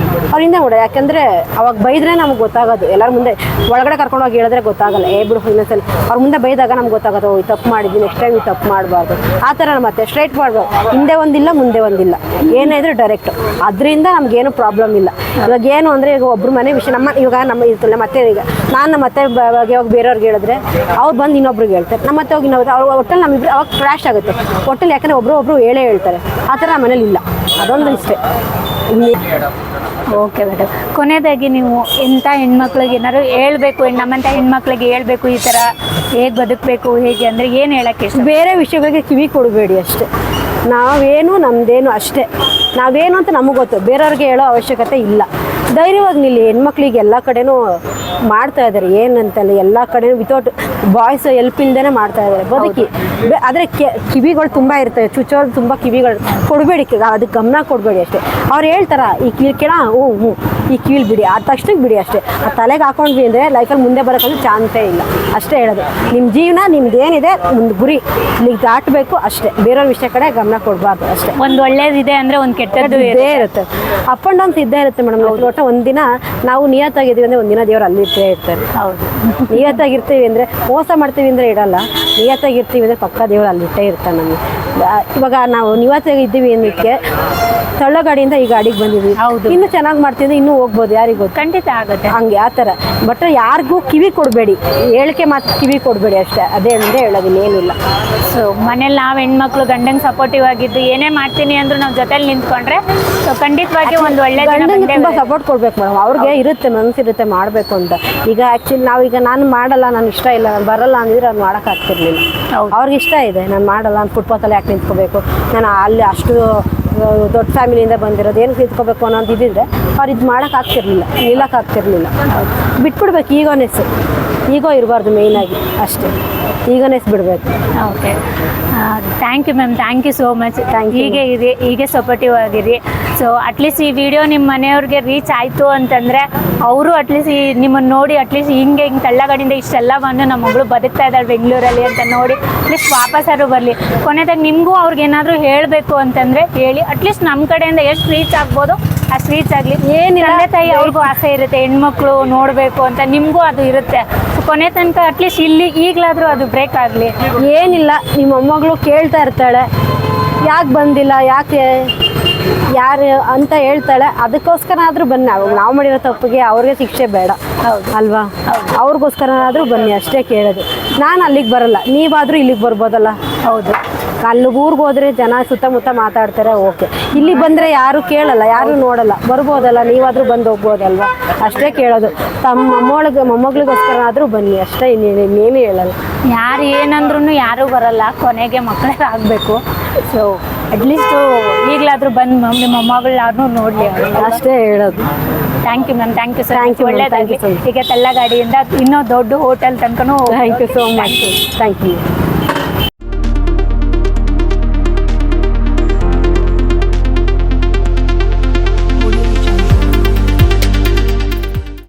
ಅವ್ರು ಹಿಂದೆ ನೋಡೋದು, ಯಾಕಂದರೆ ಅವಾಗ ಬೈದ್ರೆ ನಮ್ಗೆ ಗೊತ್ತಾಗೋದು. ಎಲ್ಲರ ಮುಂದೆ ಒಳಗಡೆ ಕರ್ಕೊಂಡೋಗಿ ಹೇಳಿದ್ರೆ ಗೊತ್ತಾಗಲ್ಲ. ಬಿಡು ಇನ್ನೊಂದ್ಸಲ ಅವ್ರ ಮುಂದೆ ಬೈದಾಗ ನಮ್ಗೆ ಗೊತ್ತಾಗೋದು, ಈ ತಪ್ಪು ಮಾಡಿದ್ವಿ, ನೆಕ್ಸ್ಟ್ ಟೈಮ್ ಈ ತಪ್ಪು ಮಾಡಬಾರ್ದು. ಆ ಥರ ಮತ್ತೆ ಸ್ಟ್ರೈಟ್ ಮಾಡಬಾರ್ದು, ಹಿಂದೆ ಒಂದಿಲ್ಲ ಮುಂದೆ ಒಂದಿಲ್ಲ, ಏನೇ ಇದ್ರೂ ಡೈರೆಕ್ಟ್. ಅದರಿಂದ ನಮಗೇನು ಪ್ರಾಬ್ಲಮ್ ಇಲ್ಲ. ಇವಾಗ ಏನು ಅಂದರೆ, ಈಗ ಒಬ್ಬರು ಮನೆ ವಿಷಯ ಇವಾಗ ನಮ್ಮ ಇರ್ತಲ್ಲ, ಮತ್ತೆ ಈಗ ನಾನು ನಮ್ಮ ಮತ್ತೆ ಇವಾಗ ಬೇರೆಯವ್ರಿಗೆ ಹೇಳಿದ್ರೆ ಅವ್ರು ಬಂದು ಇನ್ನೊಬ್ರಿಗೆ ಹೇಳ್ತಾರೆ, ನಮ್ಮ ಮತ್ತೆ ಹೋಗಿ ಇನ್ನೊಬ್ರು, ಅವ್ರು ಒಟ್ಟಲ್ಲಿ ನಮ್ಮಿಬ್ರು ಅವಾಗ ಕ್ರ್ಯಾಶ್ ಆಗುತ್ತೆ ಒಟ್ಟಲ್ಲಿ. ಯಾಕಂದರೆ ಒಬ್ರು ಹೇಳ್ತಾರೆ. ಆ ಥರ ಮನೇಲಿ ಇಲ್ಲ, ಅದೊಂದು ಇಷ್ಟೇ. ಓಕೆ ಮೇಡಮ್, ಕೊನೆಯದಾಗಿ ನೀವು ಇಂಥ ಹೆಣ್ಮಕ್ಳಿಗೆ ಏನಾದ್ರು ಹೇಳ್ಬೇಕು, ನಮ್ಮಂಥ ಹೆಣ್ಮಕ್ಳಿಗೆ ಹೇಳ್ಬೇಕು ಈ ಥರ ಹೇಗೆ ಬದುಕಬೇಕು ಹೇಗೆ ಅಂದರೆ ಏನು ಹೇಳೋಕ್ಕೆ ಇಷ್ಟ? ಬೇರೆ ವಿಷಯಗಳಿಗೆ ಕಿವಿ ಕೊಡಬೇಡಿ ಅಷ್ಟೇ. ನಾವೇನು ನಮ್ಮದೇನು ಅಷ್ಟೇ, ನಾವೇನು ಅಂತ ನಮಗೆ ಗೊತ್ತು, ಬೇರೆಯವ್ರಿಗೆ ಹೇಳೋ ಅವಶ್ಯಕತೆ ಇಲ್ಲ. ಧೈರ್ಯವಾಗಿ ನಿಲ್ಲಿ. ಹೆಣ್ಮಕ್ಳಿಗೆ ಎಲ್ಲ ಕಡೆನೂ ಮಾಡ್ತಾ ಇದ್ದಾರೆ, ಏನಂತಲ್ಲ ಎಲ್ಲ ಕಡೆನೂ ವಿತೌಟ್ ಬಾಯ್ಸ್ ಹೆಲ್ಪ್ ಇಲ್ದೇ ಮಾಡ್ತಾ ಇದ್ದಾರೆ ಬದುಕಿ. ಆದರೆ ಕಿವಿಗಳು ತುಂಬ ಇರ್ತವೆ, ಚುಚ್ಚೋದು ತುಂಬ ಕಿವಿಗಳು ಕೊಡಬೇಡಿ, ಅದಕ್ಕೆ ಗಮನ ಕೊಡಬೇಡಿ ಅಷ್ಟೇ. ಅವ್ರು ಹೇಳ್ತಾರ ಈ ಕಿವಿ ಕೇಳ, ಹ್ಞೂ ಈ ಕಿವಿಲಿ ಬಿಡಿ, ಆ ತಕ್ಷಣಕ್ಕೆ ಬಿಡಿ ಅಷ್ಟೇ. ಆ ತಲೆಗೆ ಹಾಕೊಂಡ್ವಿ ಅಂದರೆ ಲೈಫಲ್ಲಿ ಮುಂದೆ ಬರೋಕ್ಕಂದ್ರೆ ಚಾನ್ಸೇ ಇಲ್ಲ. ಅಷ್ಟೇ ಹೇಳೋದು. ನಿಮ್ಮ ಜೀವನ ನಿಮ್ದೇನಿದೆ ಒಂದು ಗುರಿ ಇಲ್ಲಿಗೆ ದಾಟಬೇಕು ಅಷ್ಟೇ. ಬೇರೆಯವ್ರ ವಿಷಯ ಕಡೆ ಗಮನ ಕೊಡಬಾರ್ದು ಅಷ್ಟೇ. ಒಂದು ಒಳ್ಳೇದಿದೆ ಅಂದರೆ ಒಂದು ಕೆಟ್ಟದ್ದು ಇದ್ದೇ ಇರುತ್ತೆ. ಅಪ್ ಆ್ಯಂಡ್ ಡೌನ್ಸ್ ಇದ್ದೇ ಇರುತ್ತೆ ಮೇಡಮ್. ಒಟ್ಟು ಒಂದಿನ ನಾವು ನಿಯತ್ತಾಗಿದ್ದೀವಿ ಅಂದರೆ ಒಂದಿನ ದೇವ್ರು ಅಲ್ಲಿ ಇರ್ತೇ ಇರ್ತಾರೆ. ಹೌದು, ನಿಯತ್ತಾಗಿರ್ತೀವಿ ಅಂದರೆ ಮೋಸ ಮಾಡ್ತೀವಿ ಅಂದರೆ ಇಡಲ್ಲ, ನಿಯತ್ತಾಗಿರ್ತೀವಿ ಅಂದರೆ ಪಕ್ಕ ದೇವ್ರು ಅಲ್ಲಿಟ್ಟೇ ಇರ್ತಾನೆ ನಮಗೆ. ಇವಾಗ ನಾವು ನಿಯತ್ತಾಗಿದ್ದೀವಿ ಅನ್ನೋಕ್ಕೆ ತಳ್ಳಗಾಡಿಯಿಂದ ಈ ಗಾಡಿಗೆ ಬಂದಿದ್ವಿ. ಇನ್ನೂ ಚೆನ್ನಾಗಿ ಮಾಡ್ತಿದ್ರೆ ಇನ್ನೂ ಹೋಗ್ಬೋದು, ಯಾರಿಗೂ ಖಂಡಿತ ಆಗುತ್ತೆ ಹಂಗೆ ಆ ಥರ. ಬಟ್ ಯಾರಿಗೂ ಕಿವಿ ಕೊಡಬೇಡಿ, ಹೇಳಿಕೆ ಮಾತು ಕಿವಿ ಕೊಡಬೇಡಿ ಅಷ್ಟೇ. ಅದೇ ಅಂದರೆ ಹೇಳೋದಿಲ್ಲ, ಏನಿಲ್ಲ. ಸೊ ಮನೇಲಿ ನಾವು ಹೆಣ್ಮಕ್ಳು ಗಂಡಂಗೆ ಸಪೋರ್ಟಿವ್ ಆಗಿದ್ದು ಏನೇ ಮಾಡ್ತೀನಿ ಅಂದ್ರೂ ನಾವು ಜೊತೆಲಿ ನಿಂತ್ಕೊಂಡ್ರೆ ಸೊ ಖಂಡಿತವಾಗಿ ಒಂದು ಒಳ್ಳೆ ಗಂಡಂಗೆ ತುಂಬ ಸಪೋರ್ಟ್ ಕೊಡ್ಬೇಕು ಮೇಡಮ್. ಅವ್ರಿಗೆ ಇರುತ್ತೆ, ಮನಸ್ಸಿರುತ್ತೆ ಮಾಡಬೇಕು ಅಂತ. ಈಗ ಆ್ಯಕ್ಚುಲಿ ನಾವೀಗ ನಾನು ಮಾಡಲ್ಲ, ನಾನು ಇಷ್ಟ ಇಲ್ಲ, ನಾನು ಬರಲ್ಲ ಅಂದಿದ್ರೆ ಅದು ಮಾಡೋಕ್ಕಾಗ್ತಿರ್ಲಿಲ್ಲ. ಅವ್ರಿಗೆ ಇಷ್ಟ ಇದೆ, ನಾನು ಮಾಡಲ್ಲ, ನಾನು ಫುಟ್ಪಾತಲ್ಲಿ ಯಾಕೆ ನಿಂತ್ಕೋಬೇಕು, ನಾನು ಅಲ್ಲಿ ಅಷ್ಟು ದೊಡ್ಡ ಫ್ಯಾಮಿಲಿಯಿಂದ ಬಂದಿರೋದು ಏನಕ್ಕೆ ನಿಂತ್ಕೋಬೇಕು ಅನ್ನೋದು ಇದ್ದಿದ್ರೆ ಅವ್ರು ಇದು ಮಾಡೋಕ್ಕಾಗ್ತಿರ್ಲಿಲ್ಲ, ನಿಲ್ಲಕ್ಕಾಗ್ತಿರ್ಲಿಲ್ಲ. ಬಿಟ್ಬಿಡ್ಬೇಕು, ಈಗೋ ಇರಬಾರ್ದು ಮೇಯ್ನಾಗಿ ಅಷ್ಟೇ. ಈಗನೆಸ್ ಬಿಡಬೇಕು. Okay, thank you ma'am, thank you so much. ಹೀಗೆ ಸಪೋರ್ಟಿವ್ ಆಗಿರಿ. ಸೊ ಅಟ್ಲೀಸ್ಟ್ ಈ ವಿಡಿಯೋ ನಿಮ್ಮ ಮನೆಯವ್ರಿಗೆ ರೀಚ್ ಆಯಿತು ಅಂತಂದರೆ ಅವರು ಅಟ್ಲೀಸ್ಟ್ ನಿಮ್ಮನ್ನು ನೋಡಿ ಅಟ್ಲೀಸ್ಟ್ ಹಿಂಗೆ ತಳ್ಳಗಡಿಂದ ಇಷ್ಟೆಲ್ಲ ಬಂದು ನಮ್ಮ ಮಗಳು ಬದುಕ್ತಾ ಇದ್ದಾಳೆ ಬೆಂಗಳೂರಲ್ಲಿ ಅಂತ ನೋಡಿ ಅಟ್ಲೀಸ್ಟ್ ವಾಪಸ್ಸಾದ್ರು ಬರಲಿ. ಕೊನೆದಾಗ ನಿಮಗೂ ಅವ್ರಿಗೇನಾದರೂ ಹೇಳಬೇಕು ಅಂತಂದರೆ ಹೇಳಿ, ಅಟ್ಲೀಸ್ಟ್ ನಮ್ಮ ಕಡೆಯಿಂದ ಎಷ್ಟು ರೀಚ್ ಆಗ್ಬೋದು ಅಷ್ಟು ರೀಚ್ ಆಗಲಿ. ಏನಿಲ್ಲ, ತಂದೆ ತಾಯಿ ಅವ್ರಿಗೂ ಆಸೆ ಇರುತ್ತೆ ಹೆಣ್ಮಕ್ಳು ನೋಡಬೇಕು ಅಂತ, ನಿಮಗೂ ಅದು ಇರುತ್ತೆ. ಕೊನೆ ತನಕ ಅಟ್ಲೀಸ್ಟ್ ಈಗಲಾದರೂ ಅದು ಬ್ರೇಕ್ ಆಗಲಿ. ಏನಿಲ್ಲ, ನಿಮ್ಮ ಮೊಮ್ಮಗಳು ಕೇಳ್ತಾ ಇರ್ತಾಳೆ ಯಾಕೆ ಬಂದಿಲ್ಲ, ಯಾಕೆ ಯಾರು ಅಂತ ಹೇಳ್ತಾಳೆ. ಅದಕ್ಕೋಸ್ಕರ ಆದರೂ ಬನ್ನಿ. ನಾವು ಮಾಡಿರೋ ತಪ್ಪಿಗೆ ಅವ್ರಿಗೆ ಶಿಕ್ಷೆ ಬೇಡ, ಹೌದು ಅಲ್ವಾ? ಅವ್ರಿಗೋಸ್ಕರನಾದರೂ ಬನ್ನಿ ಅಷ್ಟೇ ಕೇಳೋದು. ನಾನು ಅಲ್ಲಿಗೆ ಬರಲ್ಲ, ನೀವಾದರೂ ಇಲ್ಲಿಗೆ ಬರ್ಬೋದಲ್ಲ. ಹೌದು, ಅಲ್ಲಿ ಊರಿಗೆ ಹೋದ್ರೆ ಜನ ಸುತ್ತಮುತ್ತ ಮಾತಾಡ್ತಾರೆ, ಓಕೆ. ಇಲ್ಲಿಗೆ ಬಂದರೆ ಯಾರು ಕೇಳಲ್ಲ, ಯಾರು ನೋಡಲ್ಲ, ಬರ್ಬೋದಲ್ಲ, ನೀವಾದರೂ ಬಂದು ಹೋಗ್ಬೋದಲ್ವಾ, ಅಷ್ಟೇ ಕೇಳೋದು. ತಮ್ಮ ಮೊಮ್ಮಗಳಿಗೋಸ್ಕರನಾದರೂ ಬನ್ನಿ ಅಷ್ಟೇ, ಇನ್ನೇನು ಹೇಳಲ್ಲ. ಯಾರು ಏನಂದ್ರೂ ಯಾರೂ ಬರಲ್ಲ, ಕೊನೆಗೆ ಮಕ್ಕಳೇ ಆಗಬೇಕು. ಸೊ ಅಟ್ಲೀಸ್ಟು ಈಗಲಾದರೂ ಬಂದು ನಿಮ್ಮ ಮೊಮ್ಮಗಳನ್ನಾದ್ರೂ ನೋಡಲಿ, ಅಷ್ಟೇ ಹೇಳೋದು. Thank you ma'am, thank you sir. Thank you, ma'am. ಒಳ್ಳೆಯದಾಗಲಿ. Thank you so much. ಹೀಗೆ ತಳ್ಳಗಾಡಿಯಿಂದ ಇನ್ನೂ ದೊಡ್ಡ ಹೋಟೆಲ್ ತನಕನೂ thank you so much. Thank you.